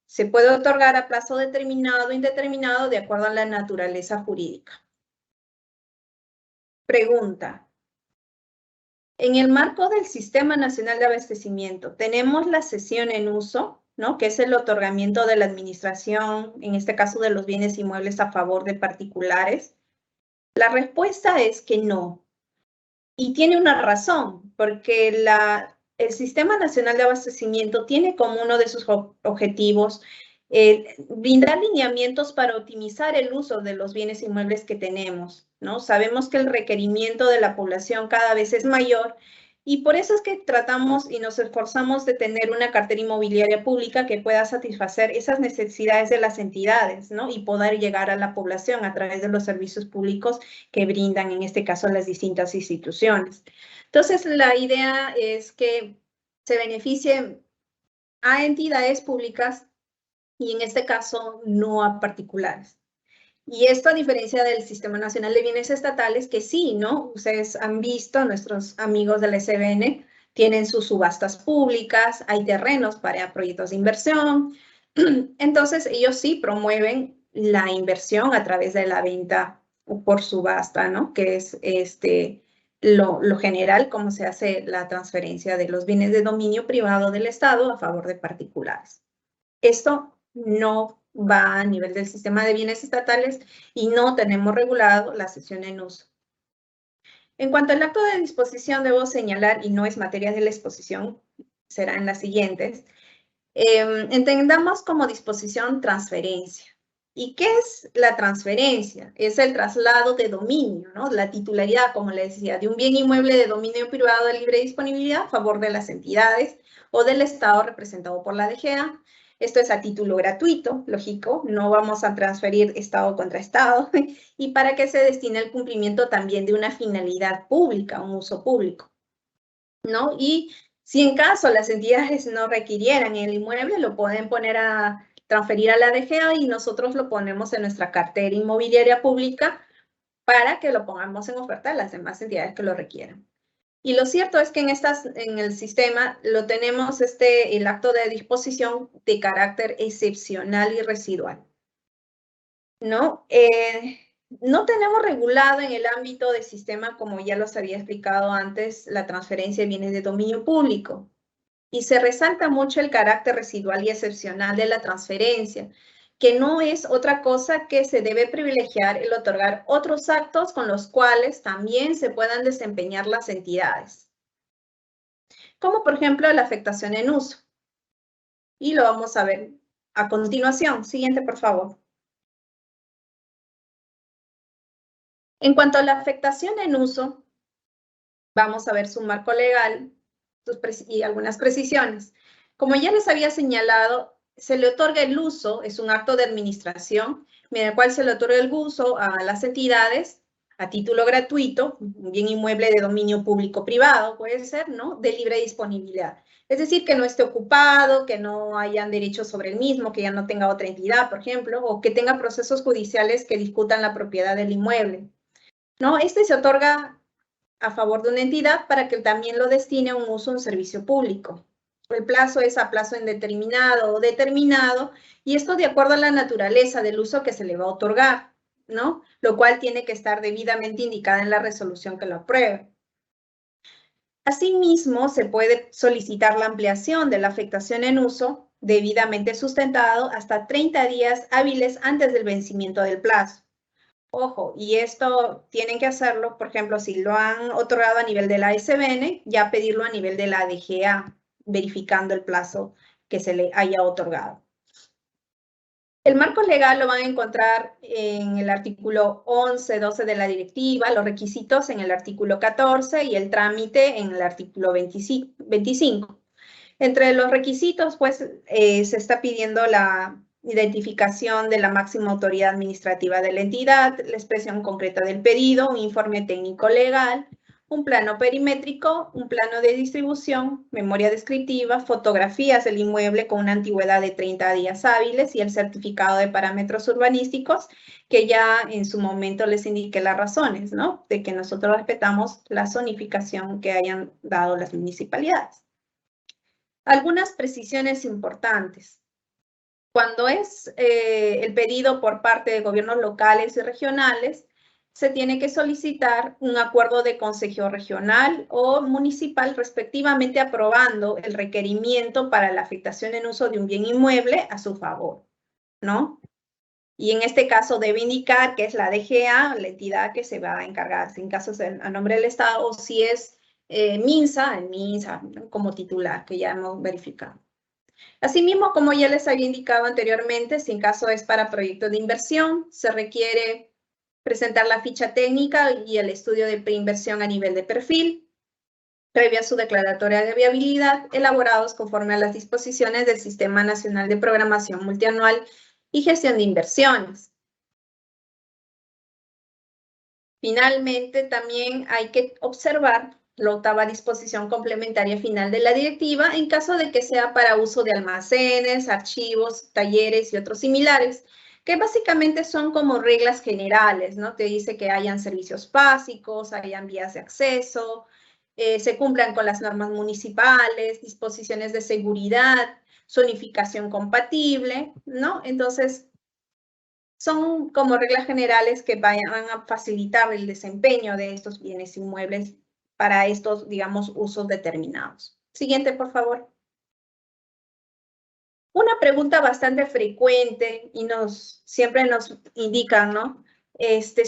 Se puede otorgar a plazo determinado o indeterminado de acuerdo a la naturaleza jurídica. Pregunta. En el marco del Sistema Nacional de Abastecimiento, tenemos la cesión en uso, ¿no?, que es el otorgamiento de la administración, en este caso de los bienes inmuebles a favor de particulares. La respuesta es que no. Y tiene una razón, porque el Sistema Nacional de Abastecimiento tiene como uno de sus objetivos brindar lineamientos para optimizar el uso de los bienes inmuebles que tenemos, ¿no? Sabemos que el requerimiento de la población cada vez es mayor, y por eso es que tratamos y nos esforzamos de tener una cartera inmobiliaria pública que pueda satisfacer esas necesidades de las entidades, ¿no?, y poder llegar a la población a través de los servicios públicos que brindan, en este caso, las distintas instituciones. Entonces, la idea es que se beneficien a entidades públicas y, en este caso, no a particulares. Y esto a diferencia del Sistema Nacional de Bienes Estatales, que sí, ¿no? Ustedes han visto, nuestros amigos de la SBN tienen sus subastas públicas, hay terrenos para proyectos de inversión. Entonces, ellos sí promueven la inversión a través de la venta por subasta, ¿no?, que es lo general, como se hace la transferencia de los bienes de dominio privado del Estado a favor de particulares. Esto no va a nivel del sistema de bienes estatales y no tenemos regulado la cesión en uso. En cuanto al acto de disposición, debo señalar, y no es materia de la exposición, será en las siguientes, entendamos como disposición transferencia. ¿Y qué es la transferencia? Es el traslado de dominio, ¿no? La titularidad, como les decía, de un bien inmueble de dominio privado de libre disponibilidad a favor de las entidades o del Estado representado por la DGA. Esto es a título gratuito, lógico, no vamos a transferir Estado contra Estado, y para que se destine el cumplimiento también de una finalidad pública, un uso público, ¿no? Y si en caso las entidades no requirieran el inmueble, lo pueden poner a transferir a la DGA y nosotros lo ponemos en nuestra cartera inmobiliaria pública para que lo pongamos en oferta a las demás entidades que lo requieran. Y lo cierto es que en el sistema lo tenemos el acto de disposición de carácter excepcional y residual, ¿no? No tenemos regulado en el ámbito del sistema, como ya los había explicado antes, la transferencia de bienes de dominio público. Y se resalta mucho el carácter residual y excepcional de la transferencia, que no es otra cosa que se debe privilegiar el otorgar otros actos con los cuales también se puedan desempeñar las entidades, como por ejemplo la afectación en uso. Y lo vamos a ver a continuación. Siguiente, por favor. En cuanto a la afectación en uso, vamos a ver su marco legal y algunas precisiones. Como ya les había señalado, se le otorga el uso, es un acto de administración, mediante el cual se le otorga el uso a las entidades a título gratuito, un bien inmueble de dominio público-privado, puede ser, ¿no? De libre disponibilidad. Es decir, que no esté ocupado, que no hayan derechos sobre el mismo, que ya no tenga otra entidad, por ejemplo, o que tenga procesos judiciales que discutan la propiedad del inmueble, ¿no? Se otorga a favor de una entidad para que también lo destine a un uso en servicio público. El plazo es a plazo indeterminado o determinado, y esto de acuerdo a la naturaleza del uso que se le va a otorgar, ¿no? Lo cual tiene que estar debidamente indicada en la resolución que lo apruebe. Asimismo, se puede solicitar la ampliación de la afectación en uso debidamente sustentado hasta 30 días hábiles antes del vencimiento del plazo. Ojo, y esto tienen que hacerlo, por ejemplo, si lo han otorgado a nivel de la SBN, ya pedirlo a nivel de la DGA, verificando el plazo que se le haya otorgado. El marco legal lo van a encontrar en el artículo 11, 12 de la directiva, los requisitos en el artículo 14 y el trámite en el artículo 25. Entre los requisitos, pues, se está pidiendo la identificación de la máxima autoridad administrativa de la entidad, la expresión concreta del pedido, un informe técnico legal, un plano perimétrico, un plano de distribución, memoria descriptiva, fotografías del inmueble con una antigüedad de 30 días hábiles y el certificado de parámetros urbanísticos, que ya en su momento les indiqué las razones, ¿no? De que nosotros respetamos la zonificación que hayan dado las municipalidades. Algunas precisiones importantes. Cuando es el pedido por parte de gobiernos locales y regionales, se tiene que solicitar un acuerdo de consejo regional o municipal, respectivamente, aprobando el requerimiento para la afectación en uso de un bien inmueble a su favor, ¿no? Y en este caso debe indicar que es la DGA, la entidad que se va a encargar, en caso sea a nombre del Estado, o si es MINSA, como titular, que ya hemos verificado. Asimismo, como ya les había indicado anteriormente, si en caso es para proyectos de inversión, se requiere presentar la ficha técnica y el estudio de preinversión a nivel de perfil, previa a su declaratoria de viabilidad, elaborados conforme a las disposiciones del Sistema Nacional de Programación Multianual y Gestión de Inversiones. Finalmente, también hay que observar la octava disposición complementaria final de la directiva en caso de que sea para uso de almacenes, archivos, talleres y otros similares, que básicamente son como reglas generales, ¿no? Te dice que hayan servicios básicos, hayan vías de acceso, se cumplan con las normas municipales, disposiciones de seguridad, zonificación compatible, ¿no? Entonces, son como reglas generales que van a facilitar el desempeño de estos bienes inmuebles para estos, digamos, usos determinados. Siguiente, por favor. Una pregunta bastante frecuente y siempre nos indican, ¿no?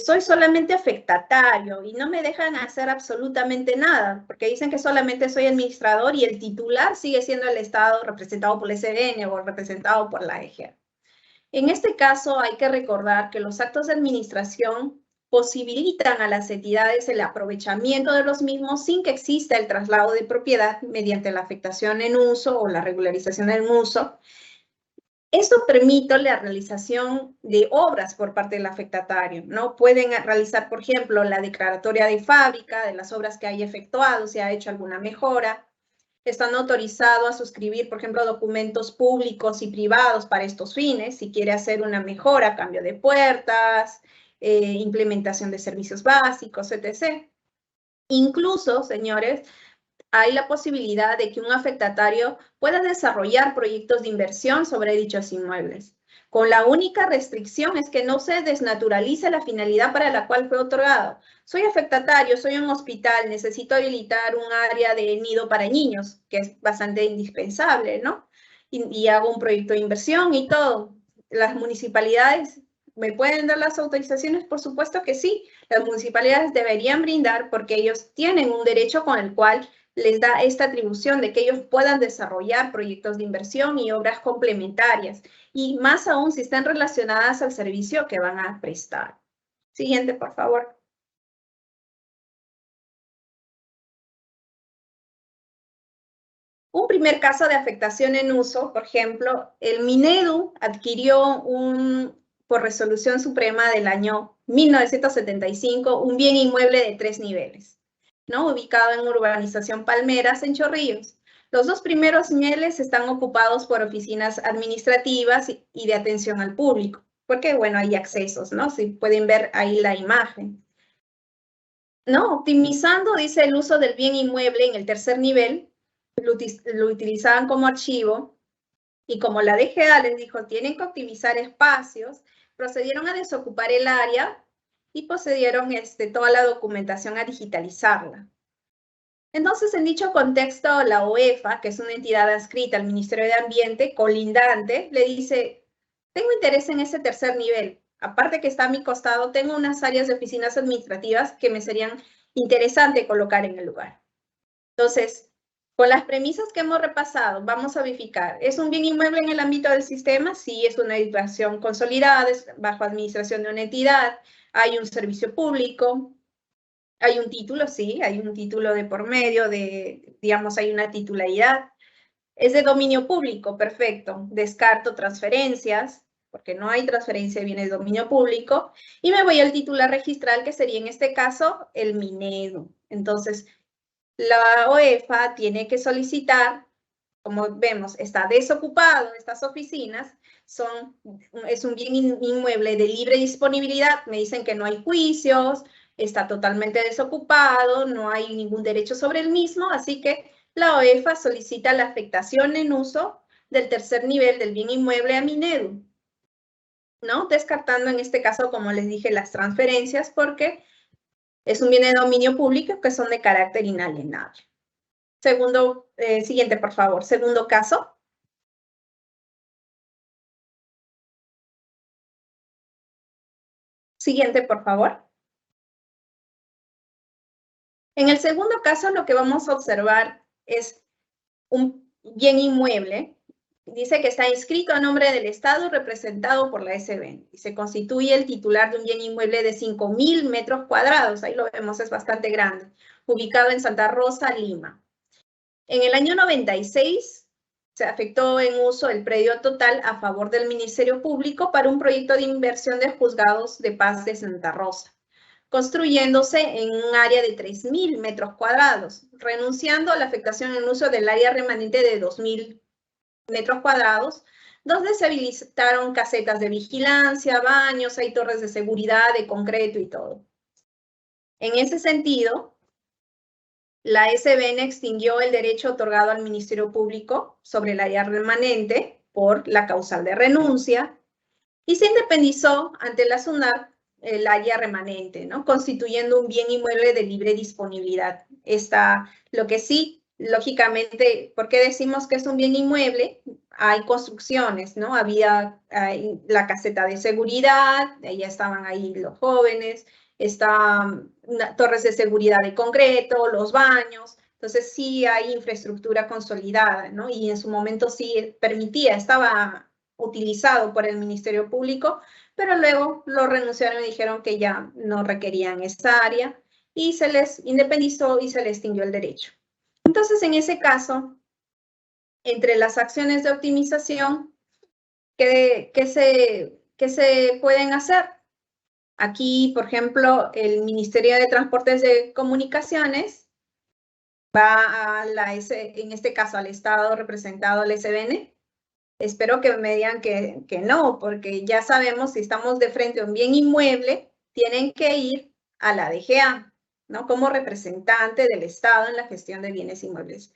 Soy solamente afectatario y no me dejan hacer absolutamente nada, porque dicen que solamente soy administrador y el titular sigue siendo el Estado representado por la SBN o representado por la EGER. En este caso hay que recordar que los actos de administración posibilitan a las entidades el aprovechamiento de los mismos sin que exista el traslado de propiedad mediante la afectación en uso o la regularización en uso. Esto permite la realización de obras por parte del afectatario, ¿no? Pueden realizar, por ejemplo, la declaratoria de fábrica de las obras que haya efectuado, si ha hecho alguna mejora. Están autorizados a suscribir, por ejemplo, documentos públicos y privados para estos fines, si quiere hacer una mejora, cambio de puertas, implementación de servicios básicos, etc. Incluso, señores, hay la posibilidad de que un afectatario pueda desarrollar proyectos de inversión sobre dichos inmuebles, con la única restricción es que no se desnaturalice la finalidad para la cual fue otorgado. Soy afectatario, soy un hospital, necesito habilitar un área de nido para niños, que es bastante indispensable, ¿no? Y hago un proyecto de inversión y todo. Las municipalidades ¿me pueden dar las autorizaciones? Por supuesto que sí. Las municipalidades deberían brindar porque ellos tienen un derecho con el cual les da esta atribución de que ellos puedan desarrollar proyectos de inversión y obras complementarias, y más aún si están relacionadas al servicio que van a prestar. Siguiente, por favor. Un primer caso de afectación en uso, por ejemplo, el Minedu adquirió por resolución suprema del año 1975 un bien inmueble de 3 niveles. ¿No? Ubicado en urbanización Palmeras, en Chorrillos. Los dos primeros niveles están ocupados por oficinas administrativas y de atención al público, porque, bueno, hay accesos, ¿no? Si pueden ver ahí la imagen. ¿No? Optimizando, dice, el uso del bien inmueble en el tercer nivel, lo utilizaban como archivo, y como la DGA les dijo, tienen que optimizar espacios, procedieron a desocupar el área y procedieron toda la documentación a digitalizarla. Entonces, en dicho contexto, la OEFA, que es una entidad adscrita al Ministerio de Ambiente, colindante, le dice, tengo interés en ese tercer nivel. Aparte que está a mi costado, tengo unas áreas de oficinas administrativas que me serían interesante colocar en el lugar. Entonces, con las premisas que hemos repasado, vamos a verificar, ¿es un bien inmueble en el ámbito del sistema? Sí, es una edificación consolidada, es bajo administración de una entidad, hay un servicio público, hay un título, sí, hay un título de por medio, digamos, hay una titularidad. Es de dominio público, perfecto. Descarto transferencias, porque no hay transferencia de bienes de dominio público. Y me voy al titular registral, que sería en este caso el Minedu. Entonces, la OEFA tiene que solicitar, como vemos, está desocupado estas oficinas, es un bien inmueble de libre disponibilidad, me dicen que no hay juicios, está totalmente desocupado, no hay ningún derecho sobre el mismo, así que la OEFA solicita la afectación en uso del tercer nivel del bien inmueble a Minedu, ¿no? Descartando en este caso, como les dije, las transferencias, porque es un bien de dominio público que son de carácter inalienable. Siguiente, por favor. Segundo caso. Siguiente, por favor. En el segundo caso, lo que vamos a observar es un bien inmueble. Dice que está inscrito a nombre del Estado y representado por la SBN. Y se constituye el titular de un bien inmueble de 5.000 metros cuadrados. Ahí lo vemos, es bastante grande. Ubicado en Santa Rosa, Lima. En el año 96 se afectó en uso el predio total a favor del Ministerio Público para un proyecto de inversión de juzgados de paz de Santa Rosa, construyéndose en un área de 3.000 metros cuadrados, renunciando a la afectación en uso del área remanente de 2.000 metros cuadrados, donde se habilitaron casetas de vigilancia, baños, hay torres de seguridad, de concreto y todo. En ese sentido, la SBN extinguió el derecho otorgado al Ministerio Público sobre el área remanente por la causal de renuncia y se independizó ante la SUNAT el área remanente, ¿no? Constituyendo un bien inmueble de libre disponibilidad. Lo que sí, lógicamente, ¿por qué decimos que es un bien inmueble? hay construcciones, ¿no? Había la caseta de seguridad, ya estaban ahí los jóvenes, están torres de seguridad de concreto, los baños. Entonces sí hay infraestructura consolidada, ¿no? Y en su momento sí permitía, estaba utilizado por el Ministerio Público, pero luego lo renunciaron y dijeron que ya no requerían esa área y se les independizó y se les extinguió el derecho. Entonces, en ese caso, entre las acciones de optimización, ¿qué se pueden hacer? Aquí, por ejemplo, el Ministerio de Transportes de Comunicaciones va en este caso, al Estado representado al SBN. Espero que me digan que no, porque ya sabemos, si estamos de frente a un bien inmueble, tienen que ir a la DGA, ¿no? Como representante del Estado en la gestión de bienes inmuebles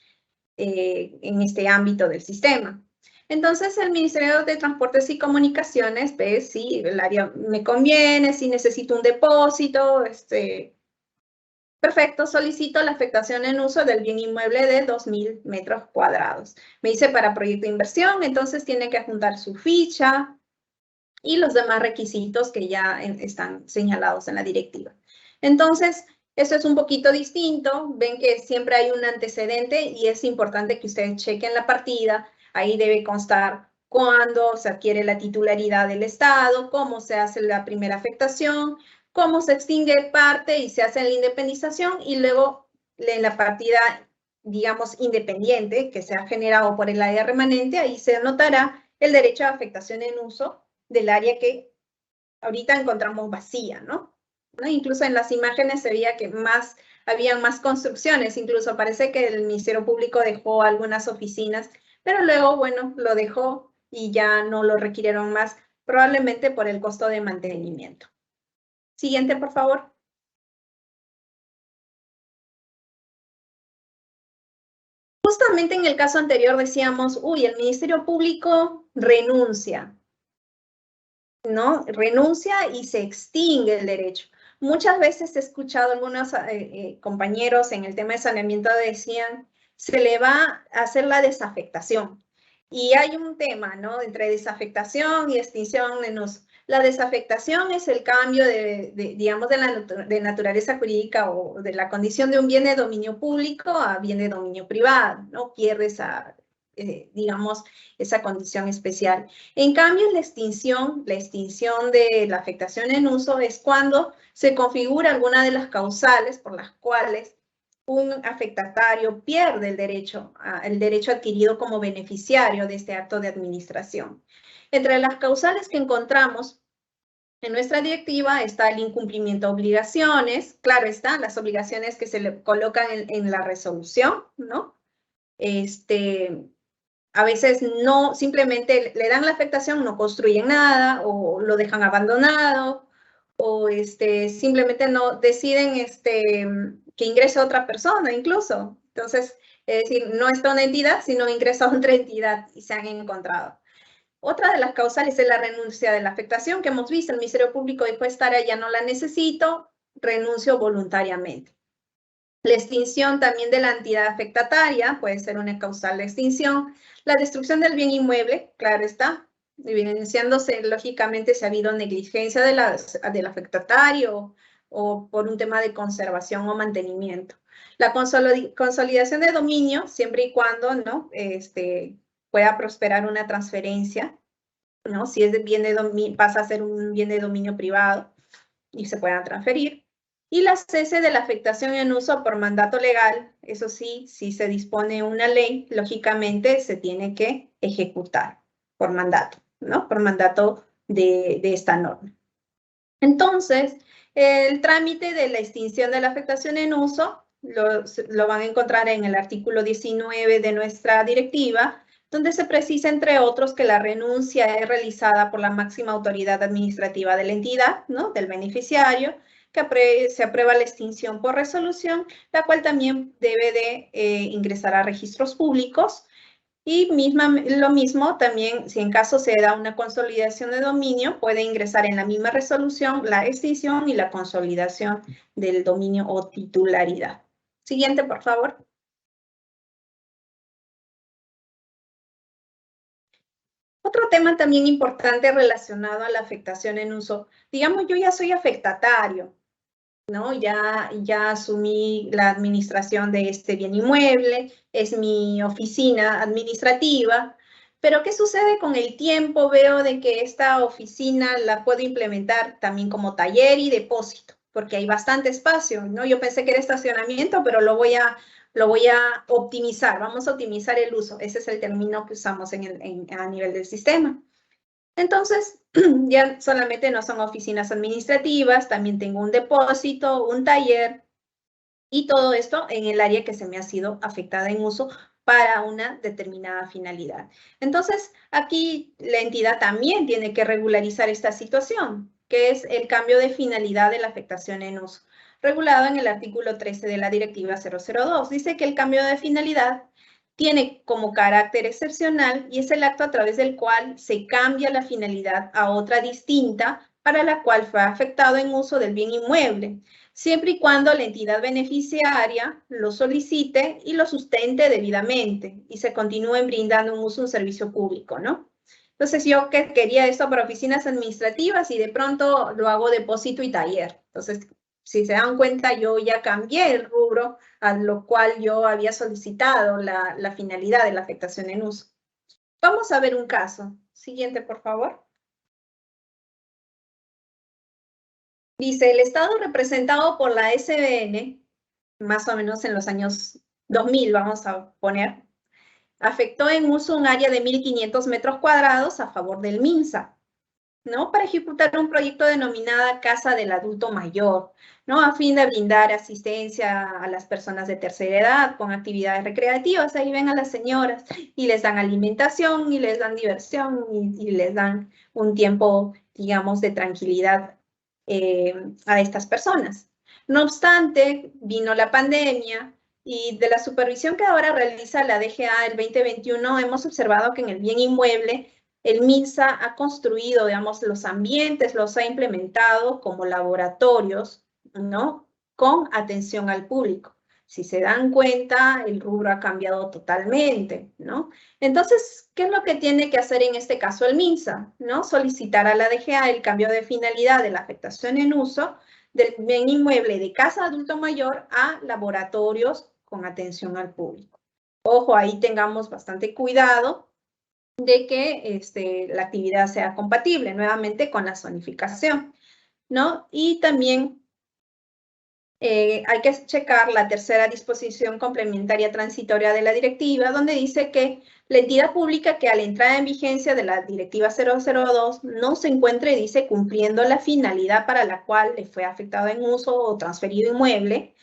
en este ámbito del sistema. Entonces, el Ministerio de Transportes y Comunicaciones ve si el área me conviene, si necesito un depósito, perfecto, solicito la afectación en uso del bien inmueble de 2.000 metros cuadrados. Me dice para proyecto de inversión, entonces tiene que adjuntar su ficha y los demás requisitos que ya están señalados en la directiva. Entonces, esto es un poquito distinto. Ven que siempre hay un antecedente y es importante que ustedes chequen la partida. Ahí debe constar cuándo se adquiere la titularidad del Estado, cómo se hace la primera afectación, cómo se extingue parte y se hace la independización y luego en la partida, digamos, independiente que se ha generado por el área remanente, ahí se anotará el derecho a afectación en uso del área que ahorita encontramos vacía, ¿no? Incluso en las imágenes se veía que habían más construcciones, incluso parece que el Ministerio Público dejó algunas oficinas, pero luego, bueno, lo dejó y ya no lo requirieron más, probablemente por el costo de mantenimiento. Siguiente, por favor. Justamente en el caso anterior decíamos, uy, el Ministerio Público renuncia, ¿no? Renuncia y se extingue el derecho. Muchas veces he escuchado algunos compañeros en el tema de saneamiento decían, se le va a hacer la desafectación. Y hay un tema, ¿no? Entre desafectación y extinción en uso. La desafectación es el cambio digamos, de naturaleza jurídica o de la condición de un bien de dominio público a bien de dominio privado, ¿no? Pierde esa, digamos, esa condición especial. En cambio, la extinción de la afectación en uso es cuando se configura alguna de las causales por las cuales un afectatario pierde el derecho adquirido como beneficiario de este acto de administración. Entre las causales que encontramos en nuestra directiva está el incumplimiento de obligaciones, claro están las obligaciones que se le colocan en la resolución, ¿no? A veces no, simplemente le dan la afectación, no construyen nada o lo dejan abandonado o simplemente no deciden que ingrese otra persona incluso. Entonces, es decir, no está una entidad, sino ingresa otra entidad y se han encontrado. Otra de las causales es la renuncia de la afectación que hemos visto. El Ministerio Público dijo, esta área ya no la necesito, renuncio voluntariamente. La extinción también de la entidad afectataria puede ser una causal de extinción. La destrucción del bien inmueble, claro está, evidenciándose lógicamente si ha habido negligencia del afectatario o por un tema de conservación o mantenimiento. La consolidación de dominio, siempre y cuando ¿no? Pueda prosperar una transferencia, ¿no? Si es de bien de dominio, pasa a ser un bien de dominio privado y se puedan transferir. Y la cese de la afectación en uso por mandato legal, eso sí, si se dispone una ley, lógicamente se tiene que ejecutar por mandato, ¿no? Por mandato de esta norma. Entonces, el trámite de la extinción de la afectación en uso lo van a encontrar en el artículo 19 de nuestra directiva, donde se precisa, entre otros, que la renuncia es realizada por la máxima autoridad administrativa de la entidad, ¿no? Del beneficiario, que se aprueba la extinción por resolución, la cual también debe de ingresar a registros públicos. Y lo mismo también, si en caso se da una consolidación de dominio, puede ingresar en la misma resolución la extinción y la consolidación del dominio o titularidad. Siguiente, por favor. Otro tema también importante relacionado a la afectación en uso. Digamos, yo ya soy afectatario, ¿no? Ya asumí la administración de este bien inmueble, es mi oficina administrativa, pero ¿qué sucede con el tiempo? Veo de que esta oficina la puedo implementar también como taller y depósito, porque hay bastante espacio, ¿no? Yo pensé que era estacionamiento, pero lo voy a optimizar, vamos a optimizar el uso. Ese es el término que usamos a nivel del sistema. Entonces, ya solamente no son oficinas administrativas, también tengo un depósito, un taller y todo esto en el área que se me ha sido afectada en uso para una determinada finalidad. Entonces, aquí la entidad también tiene que regularizar esta situación, que es el cambio de finalidad de la afectación en uso, regulado en el artículo 13 de la Directiva 002. Dice que el cambio de finalidad tiene como carácter excepcional y es el acto a través del cual se cambia la finalidad a otra distinta para la cual fue afectado en uso del bien inmueble, siempre y cuando la entidad beneficiaria lo solicite y lo sustente debidamente y se continúen brindando un servicio público, ¿no? Entonces, yo quería esto para oficinas administrativas y de pronto lo hago depósito y taller. Entonces, si se dan cuenta, yo ya cambié el rubro a lo cual yo había solicitado la finalidad de la afectación en uso. Vamos a ver un caso. Siguiente, por favor. Dice, el Estado representado por la SBN, más o menos en los años 2000, vamos a poner, afectó en uso un área de 1.500 metros cuadrados a favor del MINSA, ¿no? Para ejecutar un proyecto denominada Casa del Adulto Mayor, ¿no? A fin de brindar asistencia a las personas de tercera edad con actividades recreativas. Ahí ven a las señoras y les dan alimentación y les dan diversión y les dan un tiempo, digamos, de tranquilidad a estas personas. No obstante, vino la pandemia y de la supervisión que ahora realiza la DGA el 2021, hemos observado que en el bien inmueble el MINSA ha construido, digamos, los ambientes, los ha implementado como laboratorios, ¿no? Con atención al público. Si se dan cuenta, el rubro ha cambiado totalmente, ¿no? Entonces, ¿qué es lo que tiene que hacer en este caso el MINSA? ¿No? Solicitar a la DGA el cambio de finalidad de la afectación en uso del bien inmueble de casa adulto mayor a laboratorios con atención al público. Ojo, ahí tengamos bastante cuidado de que la actividad sea compatible nuevamente con la zonificación, ¿no? Y también hay que checar la tercera disposición complementaria transitoria de la directiva, donde dice que la entidad pública que a la entrada en vigencia de la directiva 002 no se encuentre, dice, cumpliendo la finalidad para la cual le fue afectado en uso o transferido inmueble,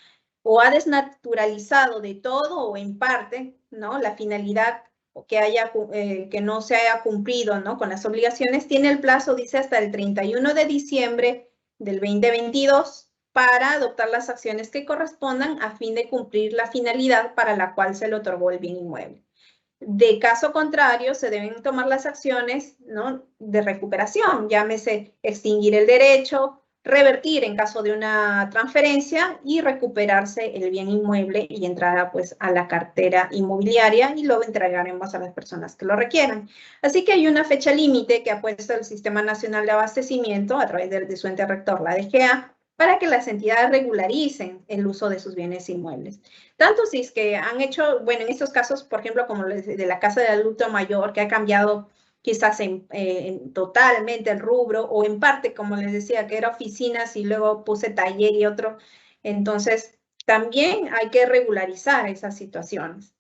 o ha desnaturalizado de todo o en parte, ¿no? La finalidad que no se haya cumplido, ¿no? Con las obligaciones, tiene el plazo, dice, hasta el 31 de diciembre del 2022 para adoptar las acciones que correspondan a fin de cumplir la finalidad para la cual se le otorgó el bien inmueble. De caso contrario, se deben tomar las acciones, ¿no? De recuperación, llámese extinguir el derecho, revertir en caso de una transferencia y recuperarse el bien inmueble y entrar pues a la cartera inmobiliaria y luego entregaremos a las personas que lo requieran. Así que hay una fecha límite que ha puesto el Sistema Nacional de Abastecimiento a través de su ente rector, la DGA, para que las entidades regularicen el uso de sus bienes inmuebles. Tanto si es que han hecho, bueno, en estos casos, por ejemplo, como de la casa del adulto mayor, que ha cambiado quizás totalmente el rubro, o en parte, como les decía, que era oficinas y luego puse taller y otro. Entonces, también hay que regularizar esas situaciones,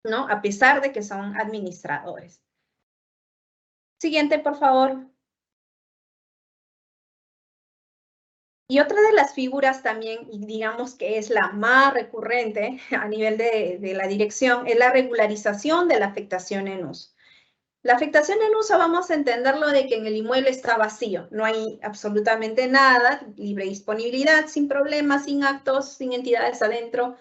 ¿no? A pesar de que son administradores. Siguiente, por favor. Y otra de las figuras también, y digamos que es la más recurrente a nivel de la dirección, es la regularización de la afectación en uso. La afectación en uso vamos a entenderlo de que en el inmueble está vacío, no hay absolutamente nada, libre disponibilidad, sin problemas, sin actos, sin entidades adentro.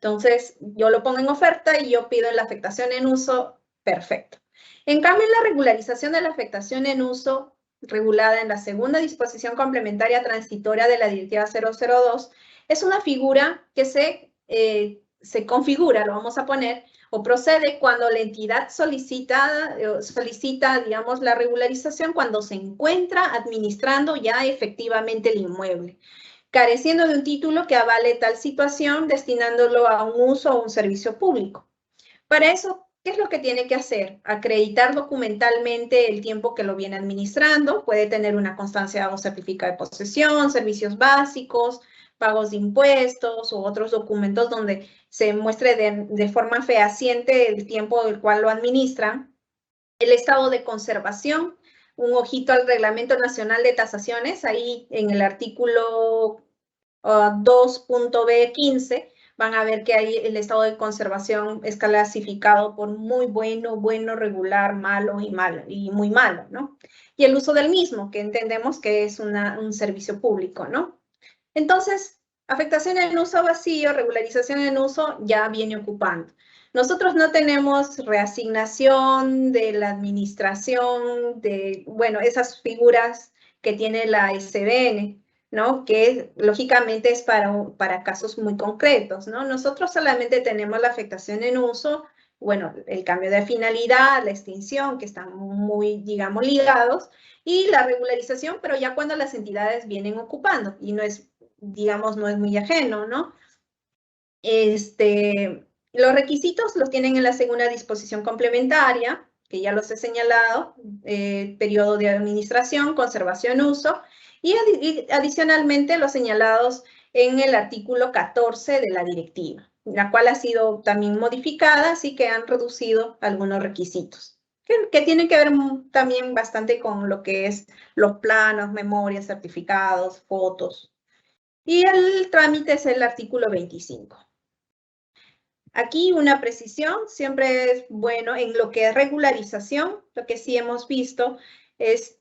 Entonces, yo lo pongo en oferta y yo pido la afectación en uso, perfecto. En cambio, la regularización de la afectación en uso, regulada en la segunda disposición complementaria transitoria de la Directiva 002, es una figura que se configura, lo vamos a poner, o procede cuando la entidad solicita, digamos, la regularización cuando se encuentra administrando ya efectivamente el inmueble, careciendo de un título que avale tal situación, destinándolo a un uso o un servicio público. Para eso, ¿qué es lo que tiene que hacer? Acreditar documentalmente el tiempo que lo viene administrando, puede tener una constancia o certificado de posesión, servicios básicos, pagos de impuestos u otros documentos donde se muestre de forma fehaciente el tiempo del cual lo administran. El estado de conservación, un ojito al Reglamento Nacional de Tasaciones, ahí en el artículo 2.b15, van a ver que ahí el estado de conservación es clasificado por muy bueno, bueno, regular, malo y muy malo, ¿no? Y el uso del mismo, que entendemos que es un servicio público, ¿no? Entonces, afectación en uso vacío, regularización en uso, ya viene ocupando. Nosotros no tenemos reasignación de la administración de, bueno, esas figuras que tiene la SBN, ¿no? Que lógicamente es para casos muy concretos, ¿no? Nosotros solamente tenemos la afectación en uso, bueno, el cambio de finalidad, la extinción, que están muy, digamos, ligados, y la regularización, pero ya cuando las entidades vienen ocupando, y no es, digamos, no es muy ajeno, ¿no? Los requisitos los tienen en la segunda disposición complementaria, que ya los he señalado, periodo de administración, conservación, uso, y adicionalmente los señalados en el artículo 14 de la directiva, la cual ha sido también modificada, así que han reducido algunos requisitos, que tienen que ver también bastante con lo que es los planos, memorias, certificados, fotos. Y el trámite es el artículo 25. Aquí una precisión, siempre es bueno en lo que es regularización, lo que sí hemos visto es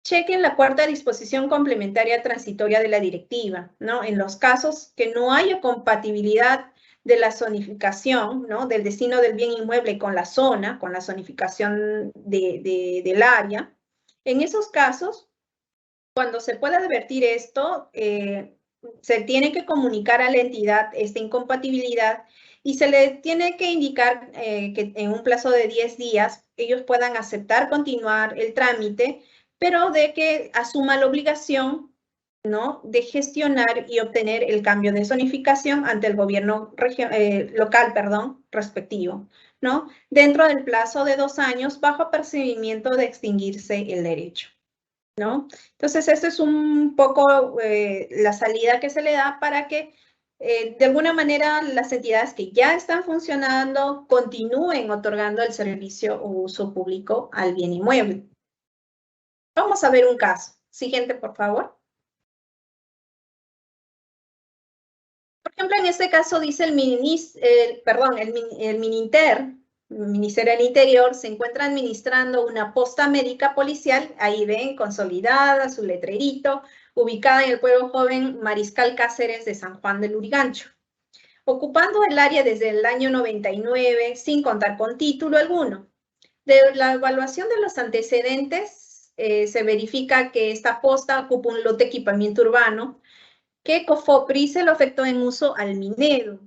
chequen la cuarta disposición complementaria transitoria de la directiva, ¿no? En los casos que no haya compatibilidad de la zonificación, ¿no? Del destino del bien inmueble con la zona, con la zonificación del área. En esos casos, cuando se pueda advertir esto, se tiene que comunicar a la entidad esta incompatibilidad y se le tiene que indicar que en un plazo de 10 días ellos puedan aceptar continuar el trámite, pero de que asuma la obligación, ¿no?, de gestionar y obtener el cambio de zonificación ante el gobierno local, respectivo, ¿no?, dentro del plazo de 2 años bajo apercibimiento de extinguirse el derecho, ¿no? Entonces, esto es un poco la salida que se le da para que de alguna manera las entidades que ya están funcionando continúen otorgando el servicio o uso público al bien inmueble. Vamos a ver un caso. Siguiente, por favor. Por ejemplo, en este caso dice el Mininter, el Ministerio del Interior, se encuentra administrando una posta médica policial, ahí ven, consolidada, su letrerito, ubicada en el pueblo joven Mariscal Cáceres de San Juan del Lurigancho, ocupando el área desde el año 99 sin contar con título alguno. De la evaluación de los antecedentes, se verifica que esta posta ocupa un lote de equipamiento urbano que COFOPRI se lo efectuó en uso al Minedu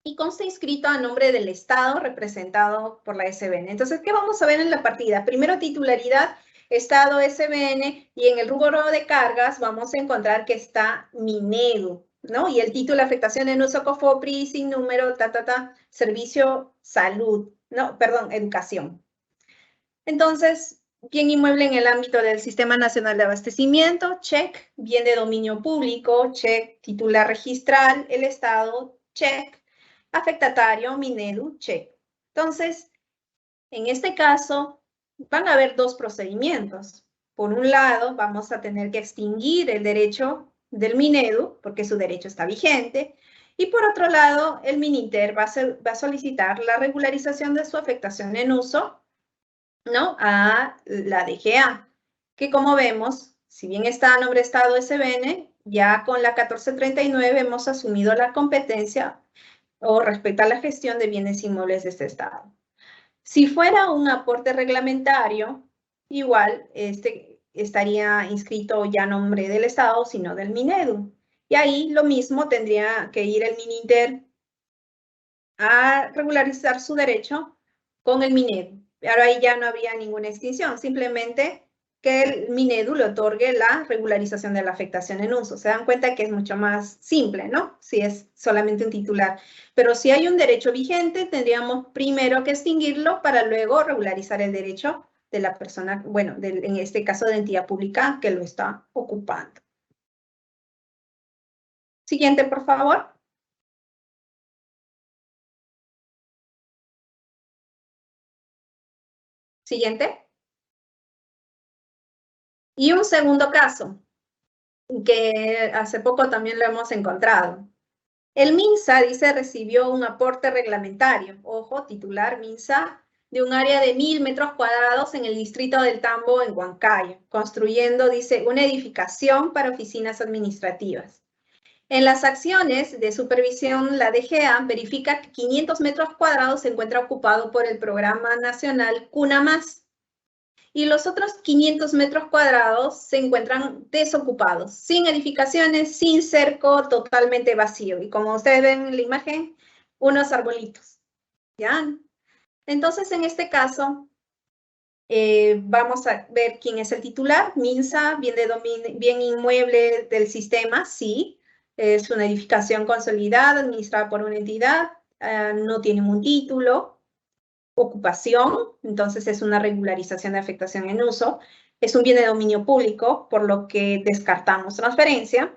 y consta inscrito a nombre del Estado representado por la SBN. Entonces, ¿qué vamos a ver en la partida? Primero, titularidad, Estado, SBN, y en el rubro de cargas vamos a encontrar que está Minedu, ¿no? Y el título, afectación en uso COFOPRI, sin número, servicio, salud, no, perdón, educación. Entonces, bien inmueble en el ámbito del Sistema Nacional de Abastecimiento, check. Bien de dominio público, check. Titular registral, el Estado, check. Afectatario, Minedu, check. Entonces, en este caso, van a haber dos procedimientos. Por un lado, vamos a tener que extinguir el derecho del Minedu, porque su derecho está vigente. Y por otro lado, el Mininter va a solicitar la regularización de su afectación en uso, ¿no?, a la DGA, que como vemos, si bien está a nombre Estado SBN, ya con la 1439 hemos asumido la competencia o respecto a la gestión de bienes inmuebles de este Estado. Si fuera un aporte reglamentario, igual estaría inscrito ya a nombre del Estado, sino del Minedu. Y ahí lo mismo tendría que ir el Mininter a regularizar su derecho con el Minedu. Ahora ahí ya no habría ninguna extinción, simplemente que el Minedu le otorgue la regularización de la afectación en uso. Se dan cuenta que es mucho más simple, ¿no? Si es solamente un titular. Pero si hay un derecho vigente, tendríamos primero que extinguirlo para luego regularizar el derecho de la persona, bueno, en este caso de entidad pública que lo está ocupando. Siguiente, por favor. Siguiente. Y un segundo caso, que hace poco también lo hemos encontrado. El MINSA, dice, recibió un aporte reglamentario, ojo, titular MINSA, de un área de 1000 metros cuadrados en el distrito del Tambo, en Huancayo, construyendo, dice, una edificación para oficinas administrativas. En las acciones de supervisión, la DGA verifica que 500 metros cuadrados se encuentra ocupado por el Programa Nacional Cuna Más, y los otros 500 metros cuadrados se encuentran desocupados, sin edificaciones, sin cerco, totalmente vacío. Y como ustedes ven en la imagen, unos arbolitos, ¿ya? Entonces, en este caso, vamos a ver quién es el titular. MINSA, bien inmueble del sistema, sí. Es una edificación consolidada, administrada por una entidad, no tiene un título. Ocupación, entonces es una regularización de afectación en uso, es un bien de dominio público, por lo que descartamos transferencia.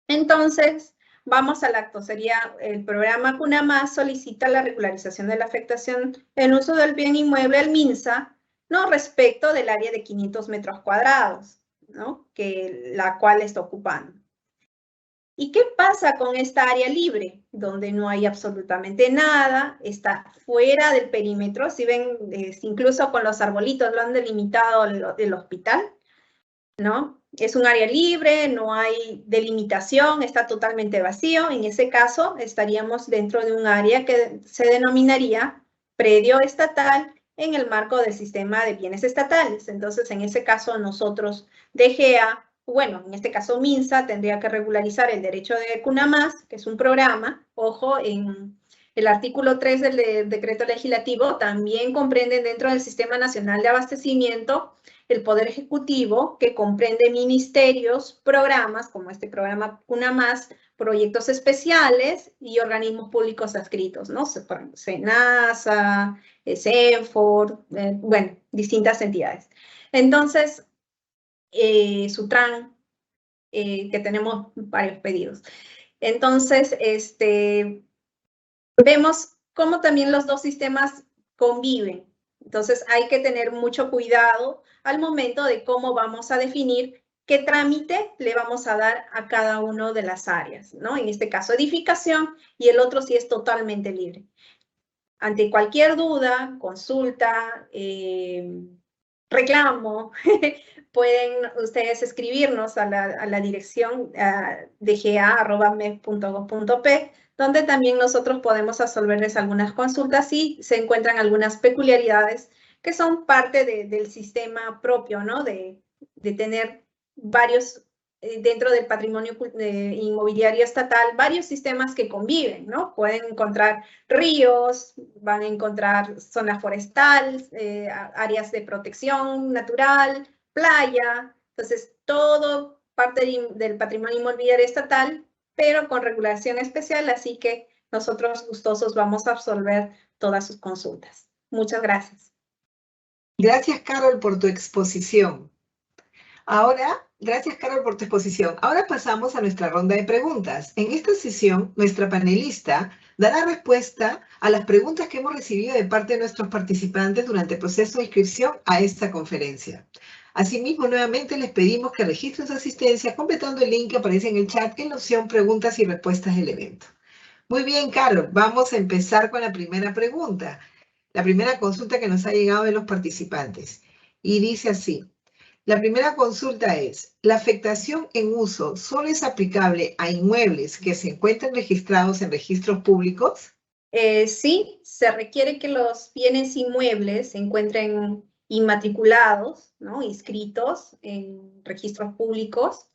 Entonces, vamos al acto, sería el programa Cuna Más solicita la regularización de la afectación en uso del bien inmueble al MINSA, ¿no? Respecto del área de 500 metros cuadrados, ¿no? La cual está ocupando. ¿Y qué pasa con esta área libre? Donde no hay absolutamente nada, está fuera del perímetro. Si ven, incluso con los arbolitos lo han delimitado el hospital, ¿no? Es un área libre, no hay delimitación, está totalmente vacío. En ese caso, estaríamos dentro de un área que se denominaría predio estatal en el marco del sistema de bienes estatales. Entonces, en ese caso, nosotros, DGA, bueno, en este caso MINSA, tendría que regularizar el derecho de Cuna Más, que es un programa. Ojo, en el artículo 3 del decreto legislativo también comprende dentro del Sistema Nacional de Abastecimiento el Poder Ejecutivo, que comprende ministerios, programas, como este programa Cuna Más, proyectos especiales y organismos públicos adscritos, ¿no? SENASA, CENFOR, bueno, distintas entidades. Entonces, Sutran, que tenemos varios pedidos. Entonces, vemos cómo también los dos sistemas conviven. Entonces, hay que tener mucho cuidado al momento de cómo vamos a definir qué trámite le vamos a dar a cada una de las áreas, ¿no? En este caso, edificación, y el otro sí es totalmente libre. Ante cualquier duda, consulta, reclamo, pueden ustedes escribirnos a la dirección dga@mef.gov.p, donde también nosotros podemos resolverles algunas consultas si se encuentran algunas peculiaridades que son parte del sistema propio, ¿no? De tener varios, dentro del patrimonio inmobiliario estatal, varios sistemas que conviven, ¿no? Pueden encontrar ríos, van a encontrar zonas forestales, áreas de protección natural, playa. Entonces, todo parte del patrimonio inmobiliario estatal, pero con regulación especial, así que nosotros gustosos vamos a absolver todas sus consultas. Muchas gracias. Gracias, Carol, por tu exposición. Gracias, Carol, por tu exposición. Ahora pasamos a nuestra ronda de preguntas. En esta sesión, nuestra panelista dará respuesta a las preguntas que hemos recibido de parte de nuestros participantes durante el proceso de inscripción a esta conferencia. Asimismo, nuevamente les pedimos que registren su asistencia completando el link que aparece en el chat en la opción Preguntas y Respuestas del evento. Muy bien, Carol, vamos a empezar con la primera pregunta. La primera consulta que nos ha llegado de los participantes. Y dice así. La primera consulta es, ¿la afectación en uso solo es aplicable a inmuebles que se encuentren registrados en registros públicos? Sí, se requiere que los bienes inmuebles se encuentren inmatriculados, ¿no? Inscritos en registros públicos,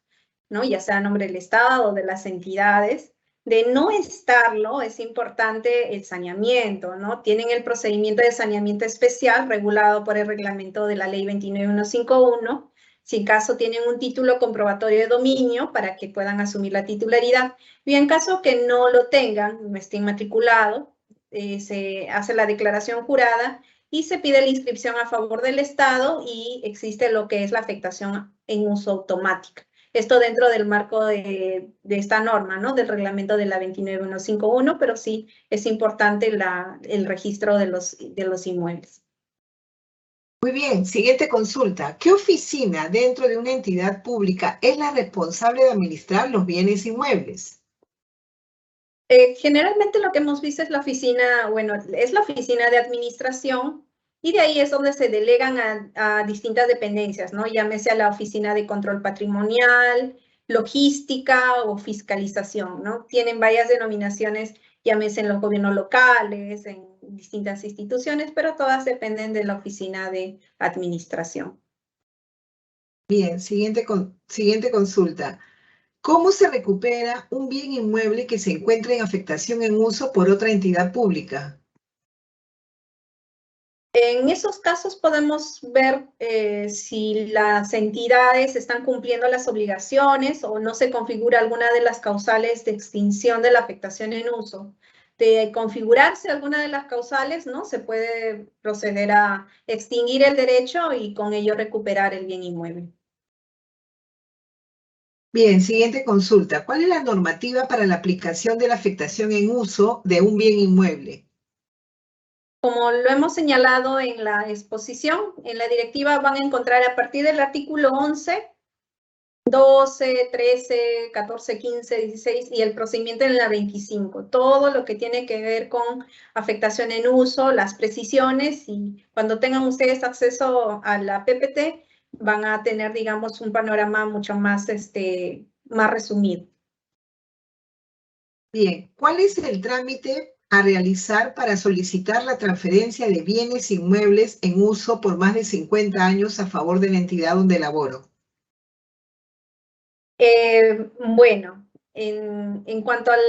¿no? Ya sea a nombre del Estado o de las entidades, De no estarlo, es importante el saneamiento, ¿no? Tienen el procedimiento de saneamiento especial regulado por el reglamento de la ley 29151. Si en caso tienen un título comprobatorio de dominio para que puedan asumir la titularidad. Y en caso que no lo tengan, no estén matriculados, se hace la declaración jurada y se pide la inscripción a favor del Estado y existe lo que es la afectación en uso automática. Esto dentro del marco de esta norma, ¿no? Del reglamento de la 29151, pero sí es importante el registro de los inmuebles. Muy bien, siguiente consulta. ¿Qué oficina dentro de una entidad pública es la responsable de administrar los bienes inmuebles? Generalmente lo que hemos visto es la oficina, bueno, es la oficina de administración y de ahí es donde se delegan a distintas dependencias, ¿no? Llámese a la oficina de control patrimonial, logística o fiscalización, ¿no? Tienen varias denominaciones, llámese en los gobiernos locales, en distintas instituciones, pero todas dependen de la oficina de administración. Bien, siguiente consulta. ¿Cómo se recupera un bien inmueble que se encuentra en afectación en uso por otra entidad pública? En esos casos podemos ver si las entidades están cumpliendo las obligaciones o no se configura alguna de las causales de extinción de la afectación en uso. De configurarse alguna de las causales, ¿no? Se puede proceder a extinguir el derecho y con ello recuperar el bien inmueble. Bien, siguiente consulta. ¿Cuál es la normativa para la aplicación de la afectación en uso de un bien inmueble? Como lo hemos señalado en la exposición, en la directiva van a encontrar a partir del artículo 11, 12, 13, 14, 15, 16 y el procedimiento en la 25. Todo lo que tiene que ver con afectación en uso, las precisiones y cuando tengan ustedes acceso a la PPT van a tener, digamos, un panorama mucho más, más resumido. Bien, ¿cuál es el trámite a realizar para solicitar la transferencia de bienes inmuebles en uso por más de 50 años a favor de la entidad donde laboro? Bueno, en cuanto al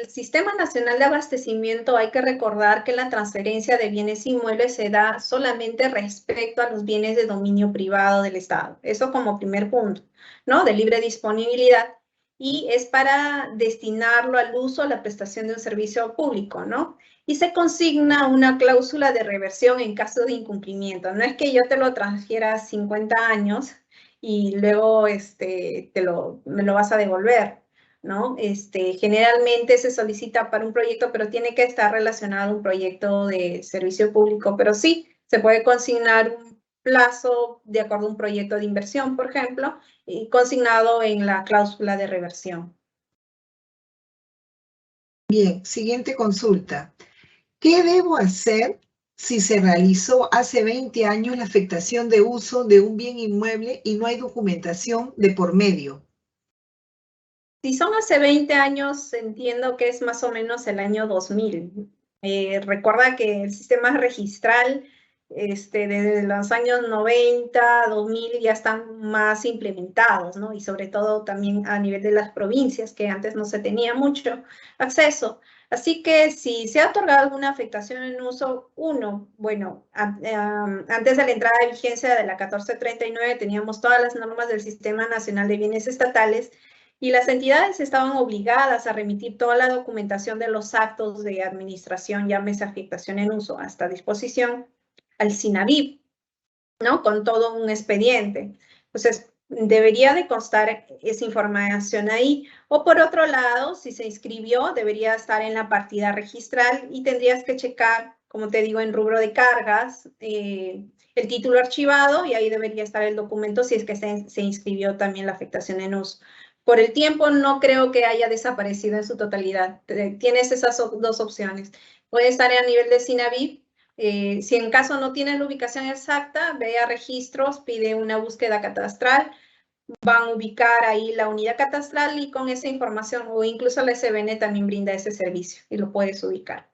Sistema Nacional de Abastecimiento, hay que recordar que la transferencia de bienes inmuebles se da solamente respecto a los bienes de dominio privado del Estado. Eso como primer punto, ¿no? De libre disponibilidad. Y es para destinarlo al uso, a la prestación de un servicio público, ¿no? Y se consigna una cláusula de reversión en caso de incumplimiento. No es que yo te lo transfiera 50 años y luego me lo vas a devolver, ¿no? Generalmente se solicita para un proyecto, pero tiene que estar relacionado a un proyecto de servicio público, pero sí, se puede consignar un plazo de acuerdo a un proyecto de inversión, por ejemplo, y consignado en la cláusula de reversión. Bien, siguiente consulta. ¿Qué debo hacer si se realizó hace 20 años la afectación de uso de un bien inmueble y no hay documentación de por medio? Si son hace 20 años, entiendo que es más o menos el año 2000. Recuerda que el sistema registral desde los años 90, 2000 ya están más implementados, ¿no? Y sobre todo también a nivel de las provincias, que antes no se tenía mucho acceso. Así que si se ha otorgado alguna afectación en uso, bueno, antes de la entrada de vigencia de la 1439 teníamos todas las normas del Sistema Nacional de Bienes Estatales y las entidades estaban obligadas a remitir toda la documentación de los actos de administración, llámese afectación en uso, hasta disposición, al SINAVIP, ¿no? Con todo un expediente. Entonces, debería de constar esa información ahí. O por otro lado, si se inscribió, debería estar en la partida registral y tendrías que checar, como te digo, en rubro de cargas, el título archivado y ahí debería estar el documento si es que se inscribió también la afectación en uso. Por el tiempo no creo que haya desaparecido en su totalidad. Tienes esas dos opciones. Puede estar a nivel de SINAVIP. Si en caso no tienes la ubicación exacta, ve a registros, pide una búsqueda catastral, van a ubicar ahí la unidad catastral y con esa información, o incluso la SBN también brinda ese servicio y lo puedes ubicar.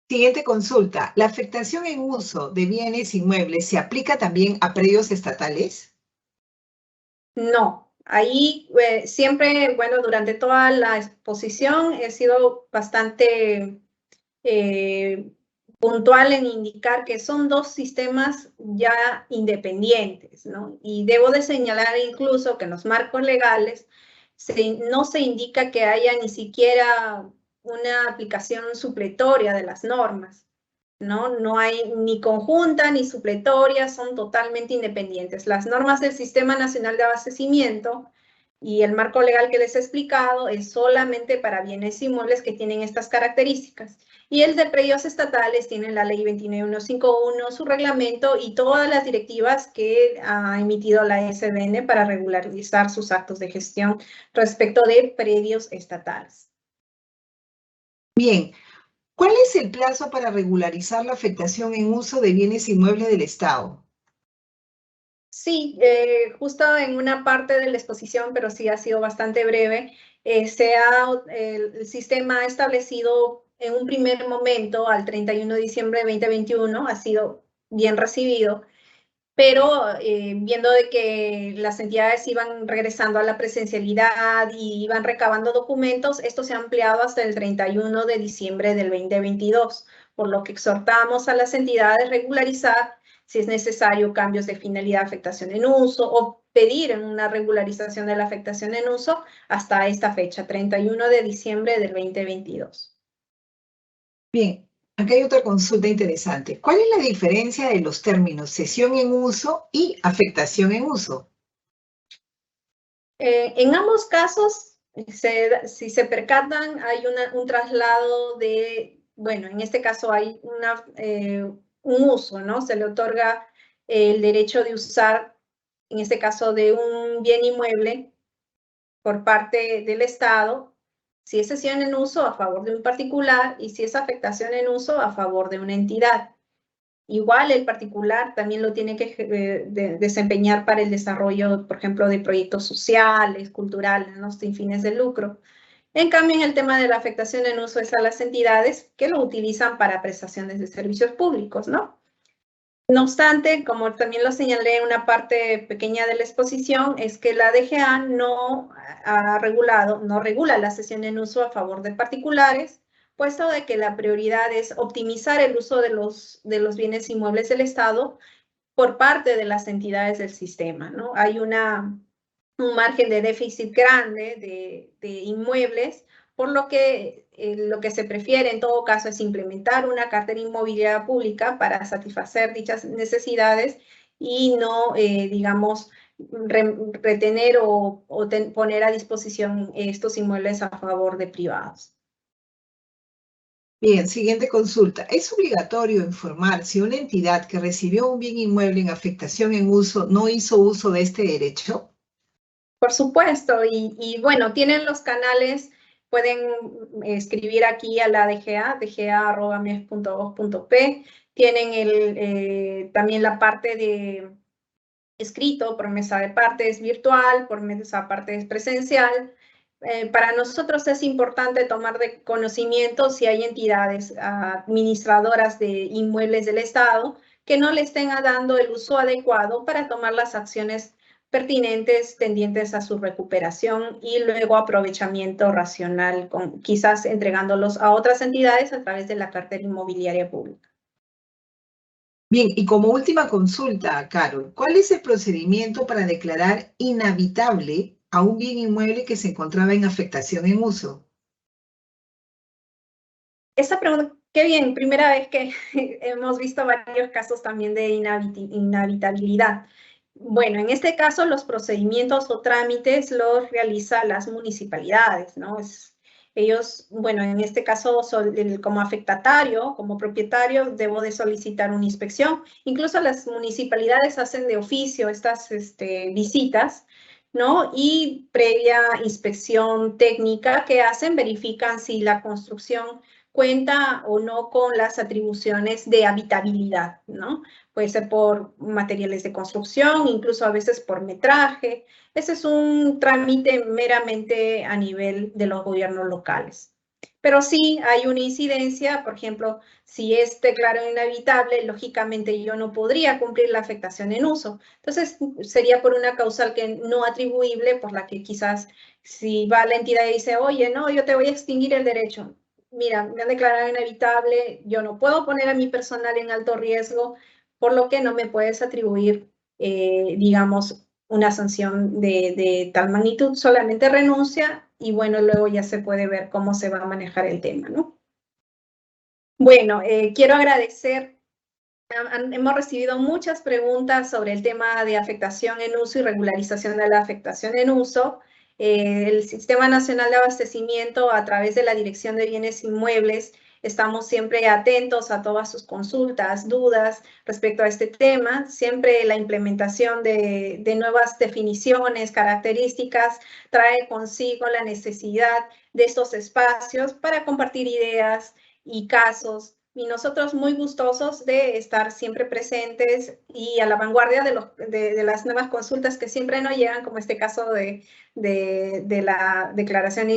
Siguiente consulta. ¿La afectación en uso de bienes inmuebles se aplica también a predios estatales? No, Ahí siempre, bueno, durante toda la exposición he sido bastante puntual en indicar que son dos sistemas ya independientes, ¿no? Y debo de señalar incluso que en los marcos legales no se indica que haya ni siquiera una aplicación supletoria de las normas, ¿no? No hay ni conjunta ni supletoria, son totalmente independientes. Las normas del Sistema Nacional de Abastecimiento y el marco legal que les he explicado es solamente para bienes inmuebles que tienen estas características. Y el de predios estatales tiene la ley 29151, su reglamento y todas las directivas que ha emitido la SBN para regularizar sus actos de gestión respecto de predios estatales. Bien, ¿cuál es el plazo para regularizar la afectación en uso de bienes inmuebles del Estado? Sí, justo en una parte de la exposición, pero sí ha sido bastante breve, el sistema ha establecido en un primer momento, al 31 de diciembre de 2021, ha sido bien recibido, pero viendo de que las entidades iban regresando a la presencialidad y iban recabando documentos, esto se ha ampliado hasta el 31 de diciembre del 2022, por lo que exhortamos a las entidades a regularizar si es necesario cambios de finalidad, afectación en uso o pedir una regularización de la afectación en uso hasta esta fecha, 31 de diciembre del 2022. Bien, acá hay otra consulta interesante. ¿Cuál es la diferencia de los términos cesión en uso y afectación en uso? En ambos casos, si se percatan, hay un traslado de, bueno, en este caso hay un uso, ¿no? Se le otorga el derecho de usar, en este caso, de un bien inmueble por parte del Estado, si es cesión en uso a favor de un particular y si es afectación en uso a favor de una entidad. Igual el particular también lo tiene que desempeñar para el desarrollo, por ejemplo, de proyectos sociales, culturales, ¿no? Sin fines de lucro. En cambio, en el tema de la afectación en uso es a las entidades que lo utilizan para prestaciones de servicios públicos, ¿no? No obstante, como también lo señalé en una parte pequeña de la exposición, es que la DGA no regula la cesión en uso a favor de particulares, puesto de que la prioridad es optimizar el uso de los bienes inmuebles del Estado por parte de las entidades del sistema, ¿no? Hay un margen de déficit grande de inmuebles, por lo que se prefiere en todo caso es implementar una cartera inmobiliaria pública para satisfacer dichas necesidades y no, digamos, retener o poner a disposición estos inmuebles a favor de privados. Bien, siguiente consulta. ¿Es obligatorio informar si una entidad que recibió un bien inmueble en afectación en uso no hizo uso de este derecho? Por supuesto, y bueno, tienen los canales, pueden escribir aquí a la DGA, dga@mies.gov.p, tienen también la parte de escrito por mesa de partes virtual, por mesa de partes presencial. Para nosotros es importante tomar de conocimiento si hay entidades administradoras de inmuebles del Estado que no le estén dando el uso adecuado para tomar las acciones pertinentes tendientes a su recuperación y luego aprovechamiento racional, quizás entregándolos a otras entidades a través de la cartera inmobiliaria pública. Bien, y como última consulta, Carol, ¿cuál es el procedimiento para declarar inhabitable a un bien inmueble que se encontraba en afectación en uso? Esa pregunta, qué bien, primera vez que hemos visto varios casos también de inhabitabilidad. Bueno, en este caso los procedimientos o trámites los realizan las municipalidades, ¿no? Ellos, bueno, en este caso como afectatario, como propietario, debo de solicitar una inspección. Incluso las municipalidades hacen de oficio estas visitas, ¿no? Y previa inspección técnica que hacen, verifican si la construcción cuenta o no con las atribuciones de habitabilidad, ¿no? Puede ser por materiales de construcción, incluso a veces por metraje. Ese es un trámite meramente a nivel de los gobiernos locales. Pero sí hay una incidencia, por ejemplo, si es declarado inhabitable, lógicamente yo no podría cumplir la afectación en uso. Entonces, sería por una causal que no atribuible, por la que quizás si va la entidad y dice, oye, no, yo te voy a extinguir el derecho. Mira, me han declarado inhabitable, yo no puedo poner a mi personal en alto riesgo, por lo que no me puedes atribuir, digamos, una sanción de tal magnitud, solamente renuncia y bueno, luego ya se puede ver cómo se va a manejar el tema, ¿no? Bueno, quiero agradecer, hemos recibido muchas preguntas sobre el tema de afectación en uso y regularización de la afectación en uso. El Sistema Nacional de Abastecimiento, a través de la Dirección de Bienes Inmuebles, estamos siempre atentos a todas sus consultas, dudas respecto a este tema. Siempre la implementación de nuevas definiciones, características, trae consigo la necesidad de estos espacios para compartir ideas y casos. Y nosotros muy gustosos de estar siempre presentes y a la vanguardia de las nuevas consultas que siempre nos llegan, como este caso de la declaración de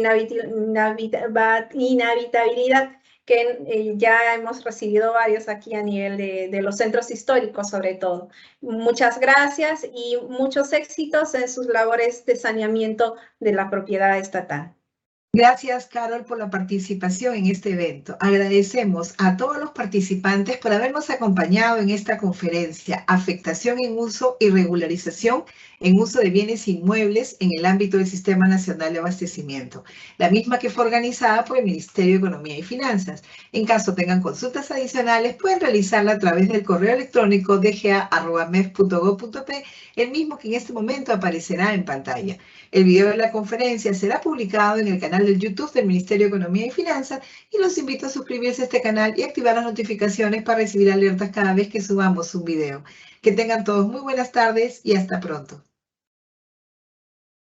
inhabitabilidad, que ya hemos recibido varios aquí a nivel de los centros históricos sobre todo. Muchas gracias y muchos éxitos en sus labores de saneamiento de la propiedad estatal. Gracias, Carol, por la participación en este evento. Agradecemos a todos los participantes por habernos acompañado en esta conferencia, Afectación en uso y regularización en uso de bienes inmuebles en el ámbito del Sistema Nacional de Abastecimiento, la misma que fue organizada por el Ministerio de Economía y Finanzas. En caso tengan consultas adicionales, pueden realizarla a través del correo electrónico dga@mef.gov.p, el mismo que en este momento aparecerá en pantalla. El video de la conferencia será publicado en el canal del YouTube del Ministerio de Economía y Finanzas y los invito a suscribirse a este canal y activar las notificaciones para recibir alertas cada vez que subamos un video. Que tengan todos muy buenas tardes y hasta pronto.